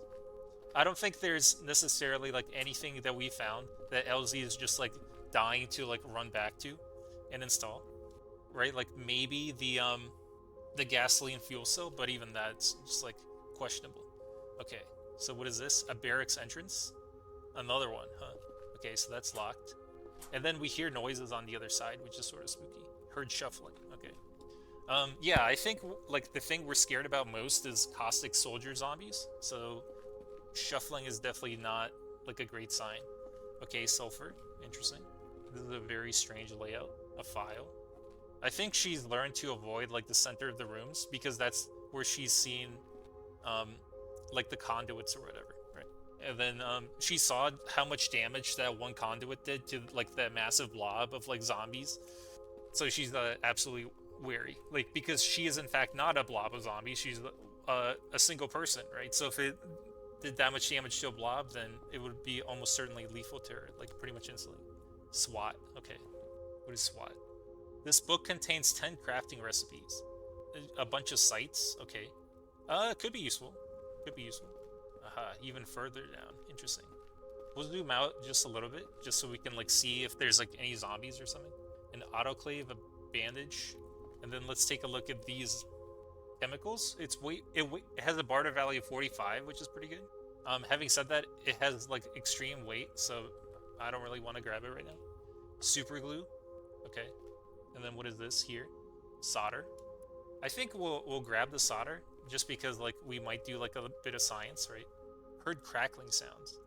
I don't think there's necessarily like anything that we found that LZ is just like dying to like run back to and install, right? Like maybe the gasoline fuel cell, but even that's just like questionable. Okay, so what is this? A barracks entrance? Another one, huh? Okay, so that's locked. And then we hear noises on the other side, which is sort of spooky. Heard shuffling. Okay. Yeah, I think like the thing we're scared about most is caustic soldier zombies. So shuffling is definitely not like a great sign. Okay, sulfur. Interesting. This is a very strange layout. A file. I think she's learned to avoid like the center of the rooms because that's where she's seen like the conduits or whatever, right? And then she saw how much damage that one conduit did to like that massive blob of like zombies. So she's absolutely wary, like because she is in fact not a blob of zombies. She's a single person, right? So if it did that much damage to a blob, then it would be almost certainly lethal to her, like pretty much instantly. SWAT. Okay, what is SWAT? This book contains 10 crafting recipes, a bunch of sites. Okay, could be useful. Could be useful. Aha, even further down. Interesting. We'll zoom out just a little bit, just so we can like see if there's like any zombies or something. An autoclave, a bandage, and then let's take a look at these chemicals. It has a barter value of 45, which is pretty good. Having said that, it has like extreme weight, so I don't really want to grab it right now. Super glue, okay. And then what is this here? Solder. I think we'll grab the solder just because like we might do like a bit of science, right? Heard crackling sounds.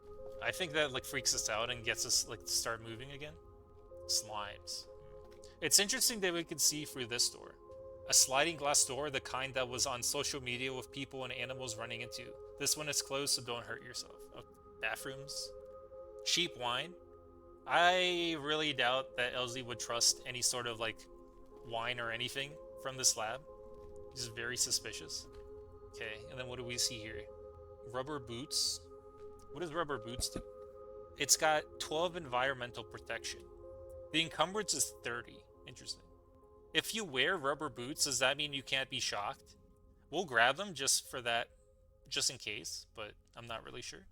I think that like freaks us out and gets us like to start moving again. Slimes. It's interesting that we can see through this door. A sliding glass door, the kind that was on social media with people and animals running into. This one is closed, so don't hurt yourself. Okay. Bathrooms. Cheap wine. I really doubt that Elsie would trust any sort of like wine or anything from this lab. It's very suspicious. Okay, and then what do we see here? Rubber boots. What does rubber boots do? It's got 12 environmental protection. The encumbrance is 30. Interesting. If you wear rubber boots, does that mean you can't be shocked? We'll grab them just for that, just in case, but I'm not really sure.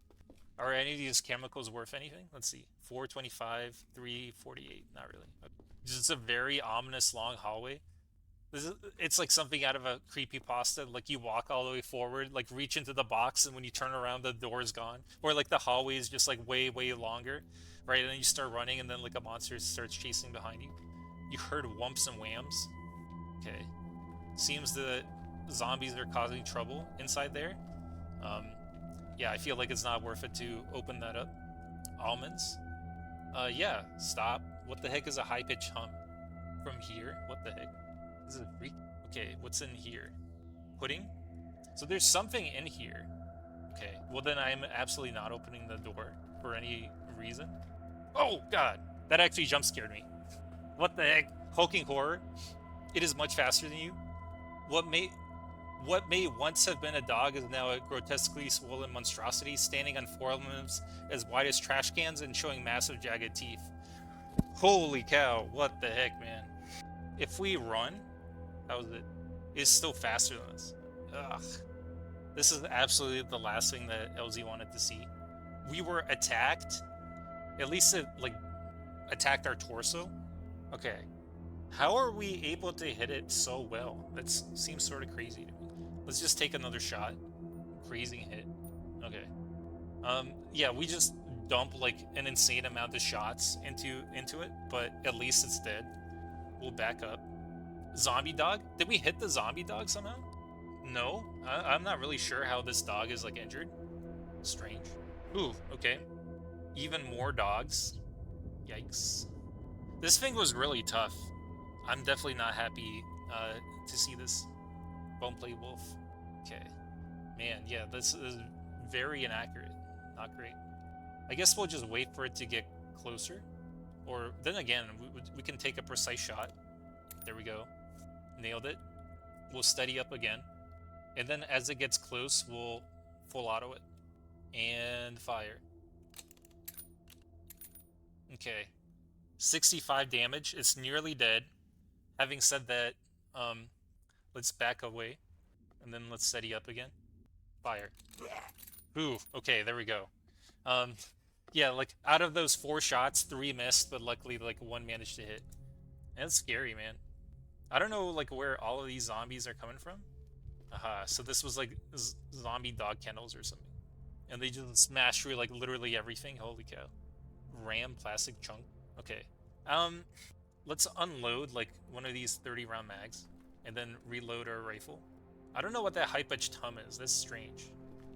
Are any of these chemicals worth anything? Let's see. 425, 348. Not really. Okay. It's a very ominous long hallway. It's like something out of a creepypasta. Like you walk all the way forward, like reach into the box, and when you turn around, the door is gone. Or like the hallway is just like way, way longer, right? And then you start running, and then like a monster starts chasing behind you. You heard whumps and whams. Okay. Seems the zombies are causing trouble inside there. Yeah, I feel like it's not worth it to open that up. Almonds. Yeah, stop. What the heck is a high-pitched hum? From here? What the heck? This is a freak. Okay, what's in here? Pudding? So there's something in here. Okay, well then I'm absolutely not opening the door for any reason. Oh, God! That actually jump scared me. What the heck? Hulking horror? It is much faster than you? What may once have been a dog is now a grotesquely swollen monstrosity, standing on four limbs as wide as trash cans and showing massive jagged teeth. Holy cow, what the heck, man. If we run, how is it? It's still faster than us. Ugh. This is absolutely the last thing that Elsie wanted to see. We were attacked. At least it, like, attacked our torso. Okay. How are we able to hit it so well? That seems sort of crazy to me. Let's just take another shot. Crazy hit. Okay. Yeah, we just dump like an insane amount of shots into it, but at least it's dead. We'll back up. Zombie dog? Did we hit the zombie dog somehow? No. I'm not really sure how this dog is like injured. Strange. Ooh, okay. Even more dogs. Yikes. This thing was really tough. I'm definitely not happy to see this. Boneplate wolf. Okay. Man, yeah, this is very inaccurate. Not great. I guess we'll just wait for it to get closer. Or, then again, we can take a precise shot. There we go. Nailed it. We'll steady up again. And then as it gets close, we'll full auto it. And fire. Okay. 65 damage. It's nearly dead. Having said that, let's back away. And then let's steady up again. Fire. Ooh, okay, there we go. Yeah, like, out of those 4 shots, 3 missed, but luckily, like, 1 managed to hit. That's scary, man. I don't know, like, where all of these zombies are coming from. Aha, so this was, like, zombie dog kennels or something. And they just smashed through, like, literally everything. Holy cow. Ram plastic chunk. Okay. Let's unload, like, one of these 30-round mags. And then reload our rifle. I don't know what that high-pitched hum is. That's strange.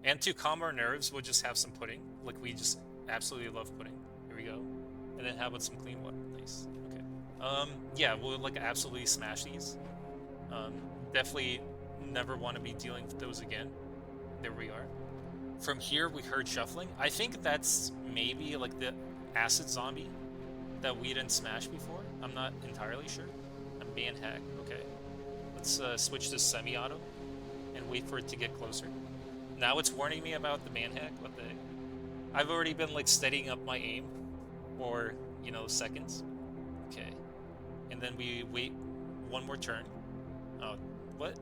And to calm our nerves, we'll just have some pudding. Like, we just absolutely love pudding. Here we go. And then how about some clean water? Nice. Okay. Yeah, we'll, like, absolutely smash these. Definitely never want to be dealing with those again. There we are. From here, we heard shuffling. I think that's maybe like the acid zombie that we didn't smash before. I'm not entirely sure. A man hack. Okay. Let's switch to semi-auto and wait for it to get closer. Now it's warning me about the man hack. What the heck? I've already been like steadying up my aim for, you know, seconds. Okay. And then we wait one more turn. Oh, what?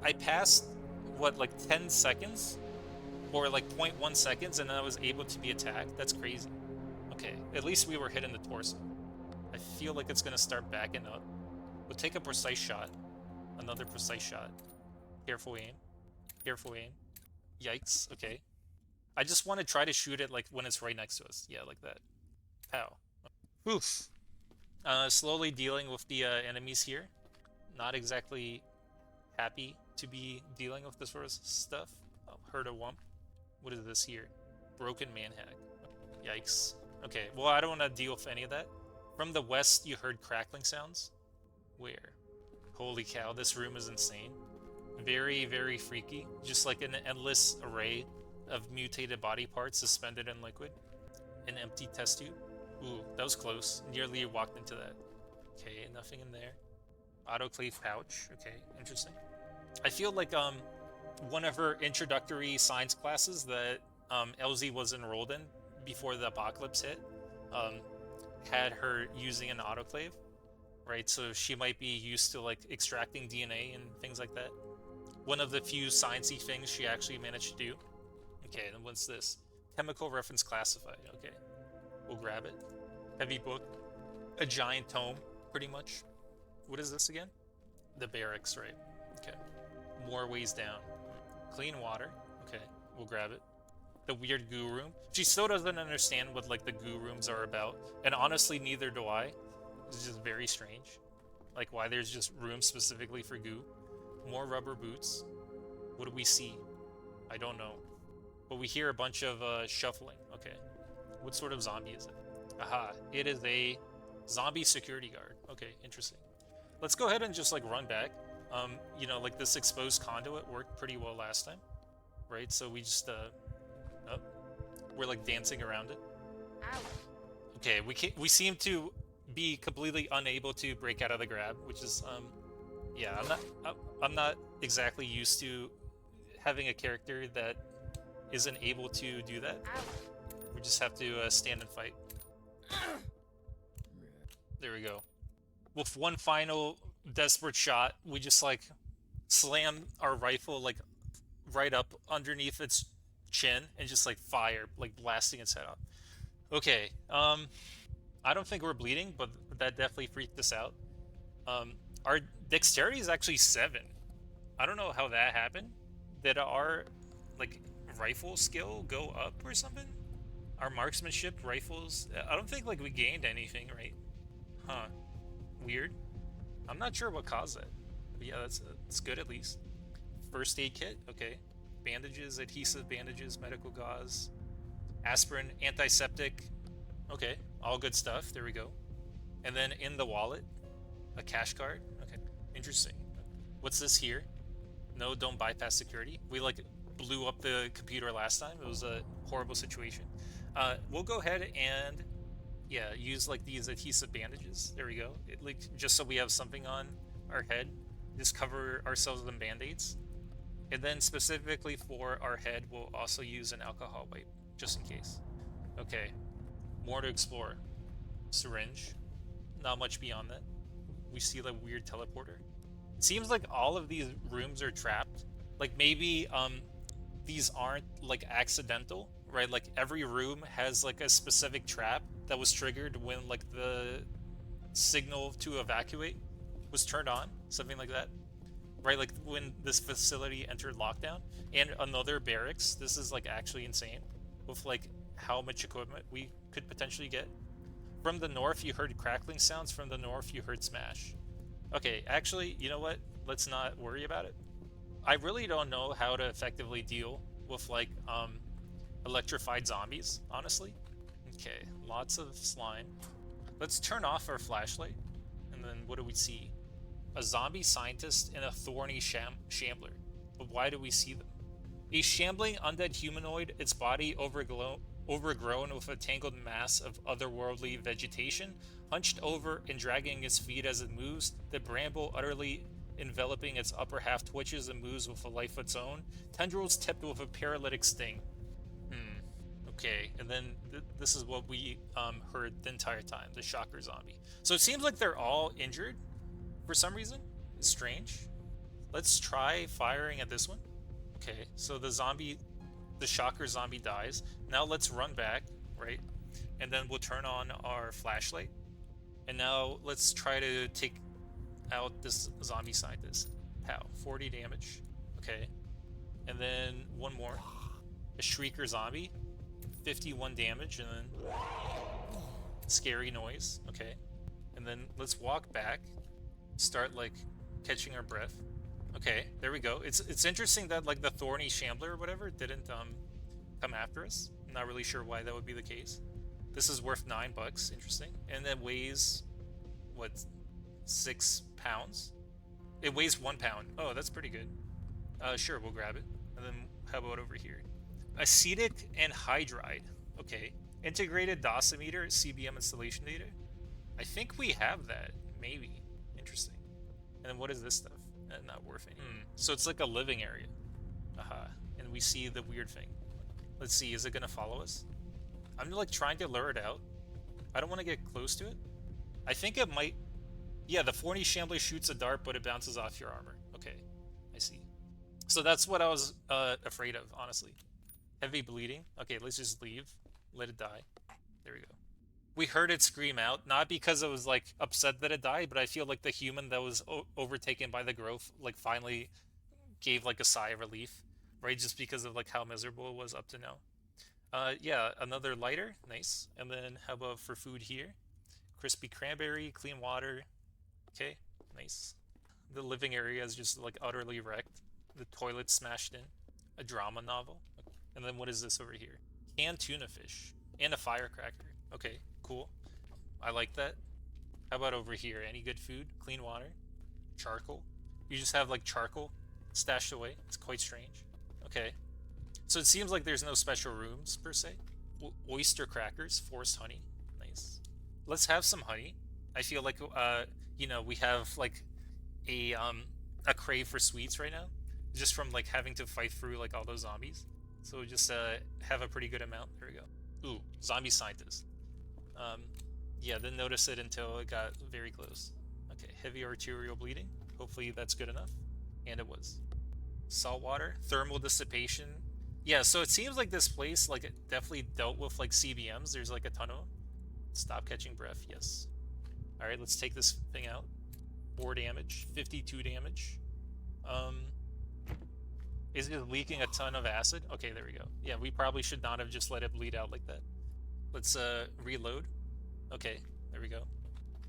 I passed, what, like 10 seconds? Or like 0.1 seconds, and then I was able to be attacked? That's crazy. Okay, at least we were hit in the torso. I feel like it's gonna start backing up. We'll take a precise shot. Another precise shot. Careful aim. Careful aim. Yikes, okay. I just want to try to shoot it like when it's right next to us. Yeah, like that. Pow. Oof. Slowly dealing with the enemies here. Not exactly happy to be dealing with this sort of stuff. Oh, heard a wump. What is this here? Broken man hack. Yikes. Okay, well, I don't want to deal with any of that. From the west, you heard crackling sounds. Where? Holy cow, this room is insane. Very, very freaky. Just like an endless array of mutated body parts suspended in liquid. An empty test tube. Ooh, that was close. Nearly walked into that. Okay, nothing in there. Autoclave pouch. Okay, interesting. I feel like one of her introductory science classes that Elsie was enrolled in before the apocalypse hit had her using an autoclave, right? So she might be used to like extracting DNA and things like that. One of the few sciencey things she actually managed to do. Okay, then what's this? Chemical reference classified. Okay, we'll grab it. Heavy book. A giant tome, pretty much. What is this again? The barracks, right? Okay. More ways down. Clean water. Okay, we'll grab it. The weird goo room. She still doesn't understand what like the goo rooms are about, and honestly, neither do I. It's just very strange, like why there's just rooms specifically for goo. More rubber boots. What do we see? I don't know, but we hear a bunch of shuffling. Okay, what sort of zombie is it? Aha! It is a zombie security guard. Okay, interesting. Let's go ahead and just like run back. You know, like this exposed conduit worked pretty well last time, right? So we just oh, we're like dancing around it. Ow. Okay, we seem to be completely unable to break out of the grab, which is yeah, I'm not exactly used to having a character that isn't able to do that. Ow. We just have to stand and fight. There we go. With one final desperate shot, we just like slam our rifle like right up underneath its chin and just like fire, like blasting its head off. Okay, I don't think we're bleeding, but that definitely freaked us out. Our dexterity is actually 7. I don't know how that happened. Did our like rifle skill go up or something? Our marksmanship rifles, I don't think like we gained anything, right? Huh. Weird. I'm not sure what caused that. But yeah, that's good at least. First aid kit, okay. Bandages, adhesive bandages, medical gauze, aspirin, antiseptic. Okay, all good stuff. There we go. And then in the wallet, a cash card. Okay, interesting. What's this here? No, don't bypass security. We like blew up the computer last time. It was a horrible situation. We'll go ahead and yeah, use like these adhesive bandages. There we go. Like just so we have something on our head. Just cover ourselves with band-aids. And then specifically for our head, we'll also use an alcohol wipe, just in case. Okay, more to explore. Syringe. Not much beyond that. We see the weird teleporter. It seems like all of these rooms are trapped. Like maybe these aren't like accidental, right? Like every room has like a specific trap that was triggered when like the signal to evacuate was turned on, something like that, right? Like when this facility entered lockdown. And another barracks. This is like actually insane with like how much equipment we could potentially get. From the north you heard crackling sounds. From the north you heard smash. Okay, actually, you know what, let's not worry about it. I really don't know how to effectively deal with like electrified zombies, honestly. Okay, lots of slime. Let's turn off our flashlight, and then what do we see? A zombie scientist and a thorny shambler. But why do we see them? A shambling undead humanoid, its body overgrown with a tangled mass of otherworldly vegetation, hunched over and dragging its feet as it moves, the bramble utterly enveloping its upper half twitches and moves with a life of its own, tendrils tipped with a paralytic sting. Okay, and then this is what we heard the entire time, the shocker zombie. So it seems like they're all injured for some reason. It's strange. Let's try firing at this one. Okay, so the shocker zombie dies. Now let's run back, right? And then we'll turn on our flashlight. And now let's try to take out this zombie scientist. Pow, 40 damage. Okay. And then one more. A shrieker zombie. 51 damage, and then scary noise. Okay. And then let's walk back. Start like catching our breath. Okay, there we go. It's interesting that like the thorny shambler or whatever didn't come after us. I'm not really sure why that would be the case. This is worth $9. Interesting. And it weighs what, 6 pounds? It weighs 1 pound. Oh, that's pretty good. Sure, we'll grab it. And then how about over here? Acetic anhydride. Okay. Integrated dosimeter CBM installation data. I think we have that. Maybe. Interesting. And then what is this stuff? Not worth any. So it's like a living area. Aha. And we see the weird thing. Let's see. Is it going to follow us? I'm like trying to lure it out. I don't want to get close to it. I think it might. Yeah, the thorny shambler shoots a dart, but it bounces off your armor. Okay. I see. So that's what I was afraid of, honestly. Heavy bleeding. Okay, let's just leave. Let it die. There we go. We heard it scream out, not because it was like upset that it died, but I feel like the human that was overtaken by the growth like finally gave like a sigh of relief, right? Just because of like how miserable it was up to now. Yeah, another lighter, nice. And then how about for food here? Crispy cranberry, clean water. Okay, nice. The living area is just like utterly wrecked. The toilet smashed in. A drama novel. And then what is this over here? Canned tuna fish and a firecracker. Okay, cool. I like that. How about over here? Any good food? Clean water? Charcoal? You just have like charcoal stashed away. It's quite strange. Okay. So it seems like there's no special rooms per se. Oyster crackers, forced honey. Nice. Let's have some honey. I feel like we have like a crave for sweets right now, just from like having to fight through like all those zombies. So we just have a pretty good amount. There we go. Ooh, zombie scientist. Yeah, didn't notice it until it got very close. Okay, heavy arterial bleeding. Hopefully that's good enough. And it was. Salt water, thermal dissipation. Yeah, so it seems like this place, like, it definitely dealt with, like, CBMs. There's, like, a ton of them. Stop catching breath, yes. Alright, let's take this thing out. 4 damage, 52 damage. Is it leaking a ton of acid? Okay, there we go. Yeah, we probably should not have just let it bleed out like that. Let's reload. Okay, there we go.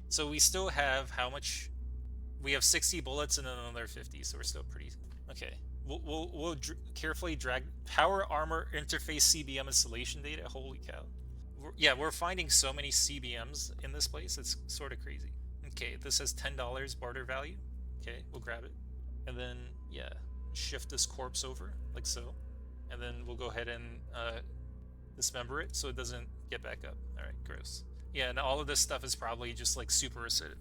So we still have how much? We have 60 bullets and then another 50, so we're still pretty. Okay, we'll carefully drag power armor interface CBM installation data. Holy cow! We're finding so many CBMs in this place. It's sort of crazy. Okay, this has $10 barter value. Okay, we'll grab it, and then yeah. Shift this corpse over like so, and then we'll go ahead and dismember it so it doesn't get back up. All right, gross. Yeah, and all of this stuff is probably just like super acidic,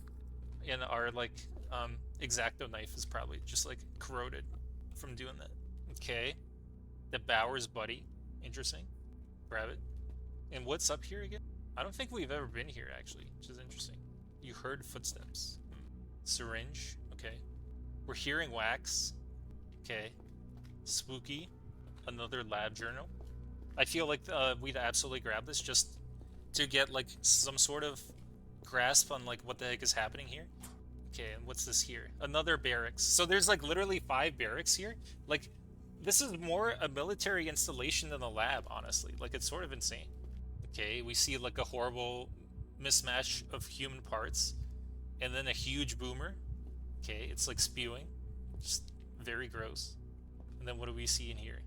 and our like X-Acto knife is probably just like corroded from doing that. Okay, the Bowers buddy, interesting. Grab it. And what's up here again? I don't think we've ever been here actually, which is interesting. You heard footsteps. Syringe. Okay, we're hearing wax. Okay, spooky. Another lab journal. I feel like we'd absolutely grab this just to get like some sort of grasp on like what the heck is happening here. Okay, and what's this here? Another barracks. So there's like literally 5 barracks here. Like, this is more a military installation than a lab, honestly. Like, it's sort of insane. Okay, we see like a horrible mismatch of human parts, and then a huge boomer. Okay, it's like spewing. Just very gross. And then what do we see in here?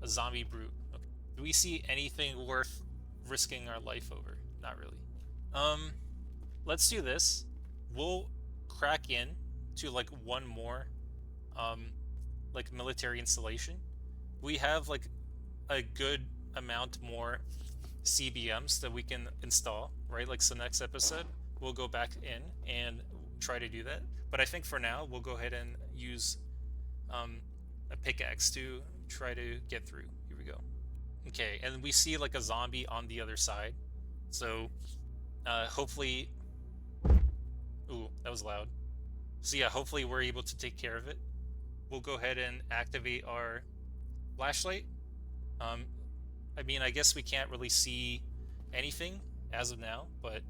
A zombie brute. Okay. Do we see anything worth risking our life over? Not really. Let's do this. We'll crack in to like one more like military installation, we have like a good amount more CBMs that we can install, right? Like, so next episode, we'll go back in and try to do that. But I think for now, we'll go ahead and use um, a pickaxe to try to get through. Here we go. Okay, and we see like a zombie on the other side. So hopefully, ooh, that was loud. So yeah, hopefully we're able to take care of it. We'll go ahead and activate our flashlight. Um, I mean, I guess we can't really see anything as of now, but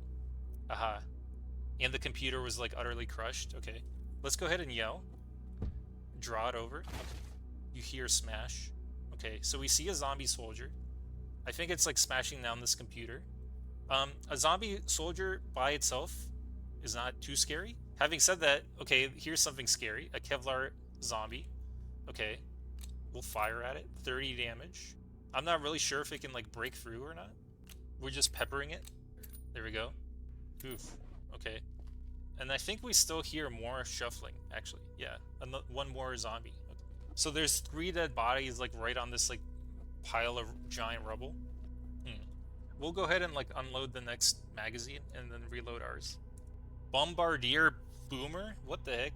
aha. And the computer was like utterly crushed. Okay, let's go ahead and yell. Draw it over. Okay. You hear smash. Okay, so we see a zombie soldier. I think it's like smashing down this computer. A zombie soldier by itself is not too scary. Having said that, okay, here's something scary. A Kevlar zombie. Okay, we'll fire at it. 30 damage. I'm not really sure if it can like break through or not. We're just peppering it. There we go. Oof. Okay. And I think we still hear more shuffling, actually. Yeah, one more zombie. Okay. So there's 3 dead bodies like right on this like pile of giant rubble. We'll go ahead and like unload the next magazine and then reload ours. Bombardier boomer? What the heck?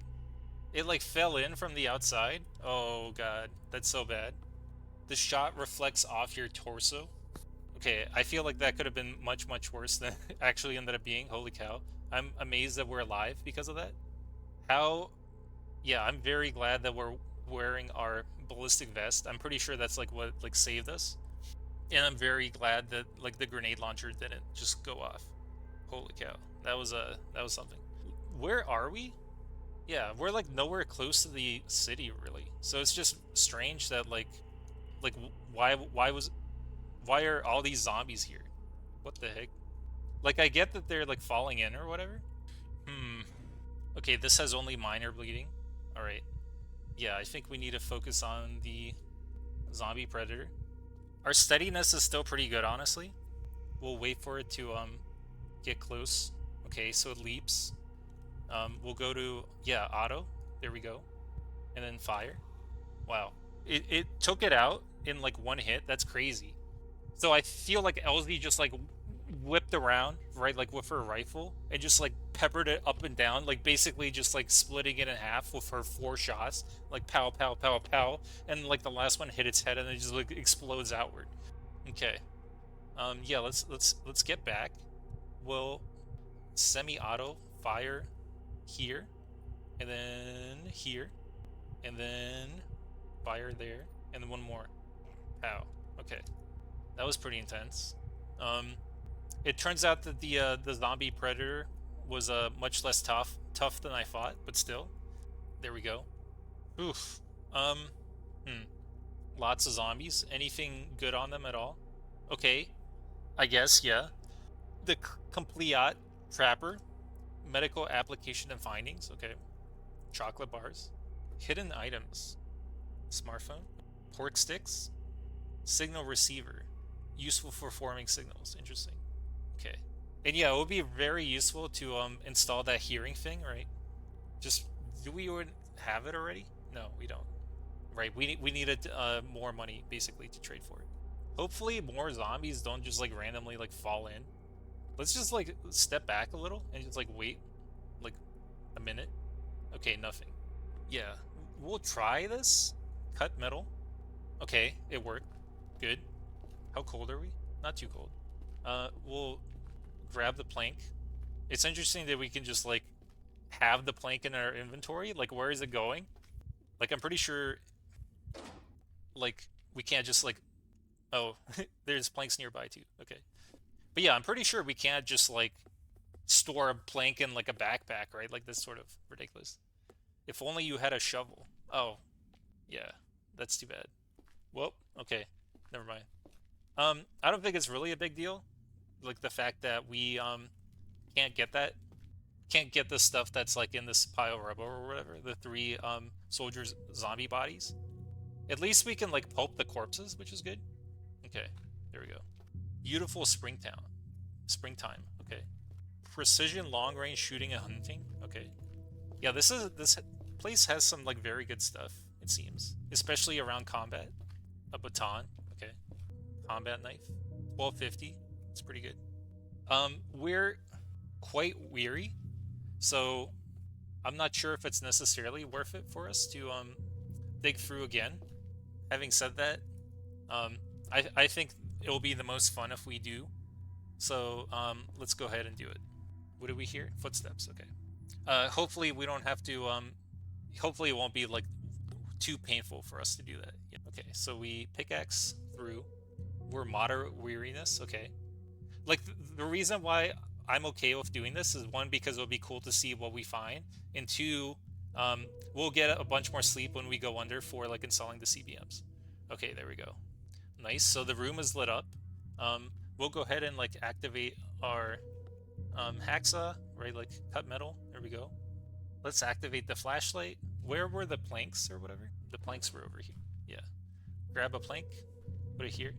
It like fell in from the outside? Oh god, that's so bad. The shot reflects off your torso. Okay, I feel like that could have been much, much worse than it actually ended up being. Holy cow. I'm amazed that we're alive because of that. How... Yeah, I'm very glad that we're wearing our ballistic vest. I'm pretty sure that's like what like saved us. And I'm very glad that like the grenade launcher didn't just go off. Holy cow. That was something. Where are we? Yeah, we're like nowhere close to the city really. So it's just strange that like why are all these zombies here? What the heck? Like, I get that they're like falling in or whatever. Okay, this has only minor bleeding. All right. Yeah, I think we need to focus on the zombie predator. Our steadiness is still pretty good, honestly. We'll wait for it to get close. Okay, so it leaps. We'll go to, yeah, auto. There we go. And then fire. Wow. It took it out in like one hit. That's crazy. So I feel like Elsie just like whipped around, right, like with her rifle, and just like peppered it up and down, like basically just like splitting it in half with her 4 shots, like pow, pow, pow, pow, and like the last one hit its head and it just like explodes outward. Okay. Yeah, let's get back. We'll semi-auto fire here, and then here, and then fire there, and then one more. Pow. Okay. That was pretty intense. It turns out that the zombie predator was much less tough than I thought, but still. There we go. Oof. Lots of zombies. Anything good on them at all? Okay. I guess, yeah. The complete trapper. Medical application and findings. Okay. Chocolate bars. Hidden items. Smartphone. Port sticks. Signal receiver. Useful for forming signals. Interesting. Okay. And yeah, it would be very useful to install that hearing thing, right? Just, do we have it already? No, we don't. Right, we needed more money basically to trade for it. Hopefully more zombies don't just like randomly like fall in. Let's just like step back a little and just like wait like a minute. Okay, nothing. Yeah, we'll try this. Cut metal. Okay, it worked. Good. How cold are we? Not too cold. We'll grab the plank. It's interesting that we can just like have the plank in our inventory. Like, where is it going? Like, I'm pretty sure like we can't just like, oh, there's planks nearby too. Okay. But yeah, I'm pretty sure we can't just like store a plank in like a backpack, right? Like, that's sort of ridiculous. If only you had a shovel. Oh, yeah, that's too bad. Well, okay, never mind. I don't think it's really a big deal. Like the fact that we can't get the stuff that's like in this pile of rubble or whatever, the 3 soldiers zombie bodies. At least we can like pulp the corpses, which is good. Okay, there we go. Beautiful springtime. Okay. Precision long range shooting and hunting. Okay. Yeah, this place has some like very good stuff, it seems, especially around combat. A baton. Okay. Combat knife. 1250. It's pretty good. We're quite weary, so I'm not sure if it's necessarily worth it for us to dig through again. Having said that, um, I think it'll be the most fun if we do. So let's go ahead and do it. What do we hear? Footsteps. Okay. Hopefully we don't have to. Hopefully it won't be like too painful for us to do that. Yeah. Okay. So we pickaxe through. We're moderate weariness. Okay. Like the reason why I'm okay with doing this is one, because it'll be cool to see what we find, and two, we'll get a bunch more sleep when we go under for like installing the CBMs. Okay, there we go. Nice. So the room is lit up. We'll go ahead and like activate our hacksaw, right? Like cut metal. There we go. Let's activate the flashlight. Where were the planks or whatever? The planks were over here. Yeah. Grab a plank, put it here.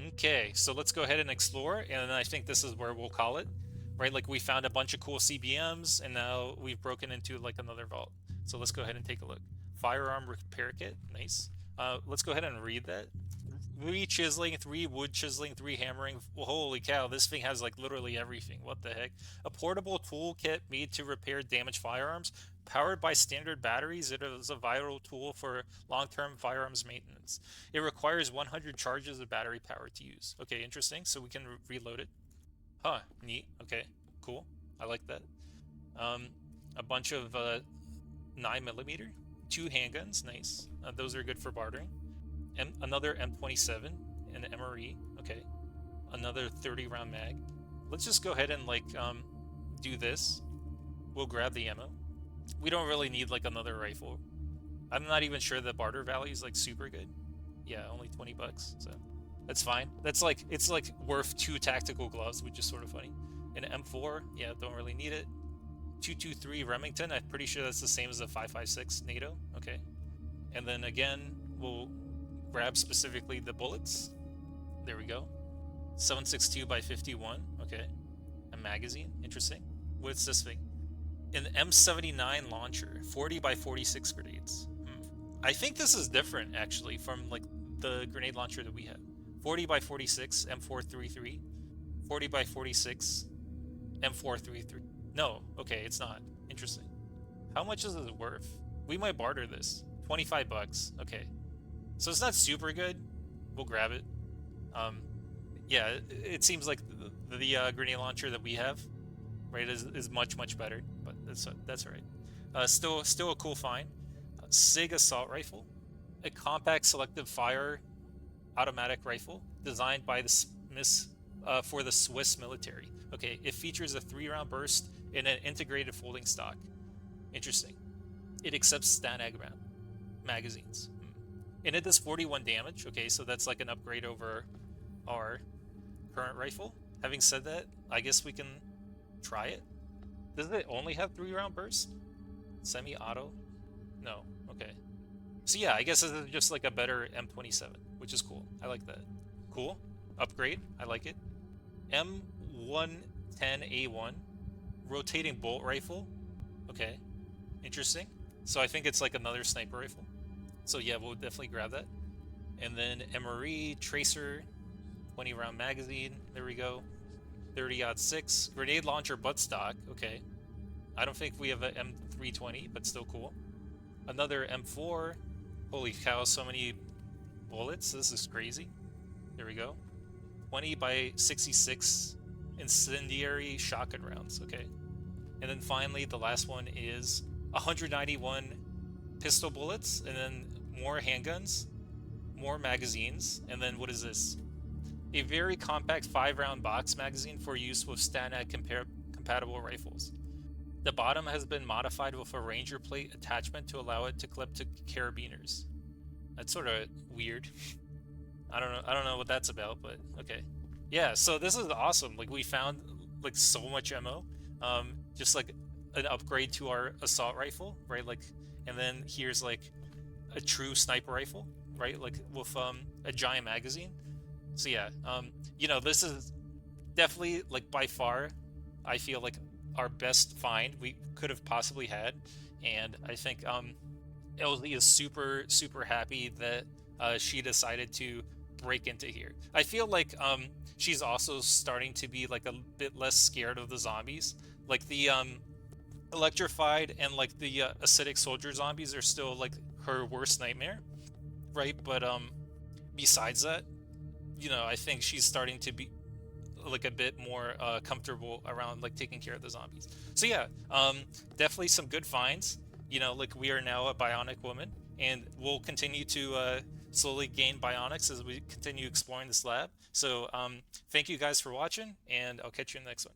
Okay, so let's go ahead and explore, and I think this is where we'll call it, right? Like we found a bunch of cool CBMs, and now we've broken into like another vault. So let's go ahead and take a look. Firearm repair kit, nice. Let's go ahead and read that. 3 chiseling, 3 wood chiseling, 3 hammering. Well, holy cow, this thing has like literally everything. What the heck? A portable toolkit made to repair damaged firearms. Powered by standard batteries, it is a vital tool for long-term firearms maintenance. It requires 100 charges of battery power to use. Okay, interesting. So we can reload it. Huh, neat. Okay, cool. I like that. A bunch of 9mm, 2 handguns, nice. Those are good for bartering. Another M27, an MRE, okay. Another 30 round mag. Let's just go ahead and like do this. We'll grab the ammo. We don't really need like another rifle. I'm not even sure the barter value is like super good. Yeah, only 20 bucks, so that's fine. That's like, it's like worth 2 tactical gloves, which is sort of funny. An M4, yeah, don't really need it. 223 Remington, I'm pretty sure that's the same as the 556 NATO, okay. And then again, we'll grab specifically the bullets. There we go. 762 by 51, okay. A magazine, interesting. What's this thing? An M79 launcher, 40 by 46 grenades. I think this is different actually from like the grenade launcher that we had. 40 by 46 M433, 40 by 46 M433. No, okay, it's not. Interesting. How much is it worth? We might barter this. 25 bucks. Okay. So it's not super good. We'll grab it. Yeah, it seems like the grenade launcher that we have, right, is much better. But that's all right. Still a cool find. SIG assault rifle, a compact selective fire automatic rifle designed by the Smiths for the Swiss military. Okay, it features a 3-round burst in an integrated folding stock. Interesting. It accepts Stanag magazines. And it does 41 damage. Okay, so that's like an upgrade over our current rifle. Having said that, I guess we can try it. Does it only have 3-round burst? Semi-auto? No. Okay. So yeah, I guess this is just like a better M27, which is cool. I like that. Cool. Upgrade. I like it. M110A1. Rotating bolt rifle. Okay. Interesting. So I think it's like another sniper rifle. So yeah, we'll definitely grab that. And then MRE, Tracer, 20-round magazine. There we go. 30-06. Grenade launcher buttstock. Okay. I don't think we have an M320, but still cool. Another M4. Holy cow, so many bullets. This is crazy. There we go. 20 by 66 incendiary shotgun rounds. Okay. And then finally, the last one is 191 pistol bullets, and then more handguns, more magazines, and then what is this? A very compact 5-round box magazine for use with Stanag compatible rifles. The bottom has been modified with a Ranger plate attachment to allow it to clip to carabiners. That's sort of weird. I don't know what that's about, but okay. Yeah, so this is awesome. Like we found like so much ammo. Just like an upgrade to our assault rifle, right? Like, and then here's like a true sniper rifle, right? Like with a giant magazine. So yeah, you know, this is definitely like by far, I feel like our best find we could have possibly had, and I think Elsie is super happy that she decided to break into here. I feel like she's also starting to be like a bit less scared of the zombies. Like the electrified and like the acidic soldier zombies are still like her worst nightmare, right? But besides that, I think she's starting to be like a bit more comfortable around like taking care of the zombies. So yeah, definitely some good finds. Like we are now a bionic woman, and we'll continue to slowly gain bionics as we continue exploring this lab. So thank you guys for watching, and I'll catch you in the next one.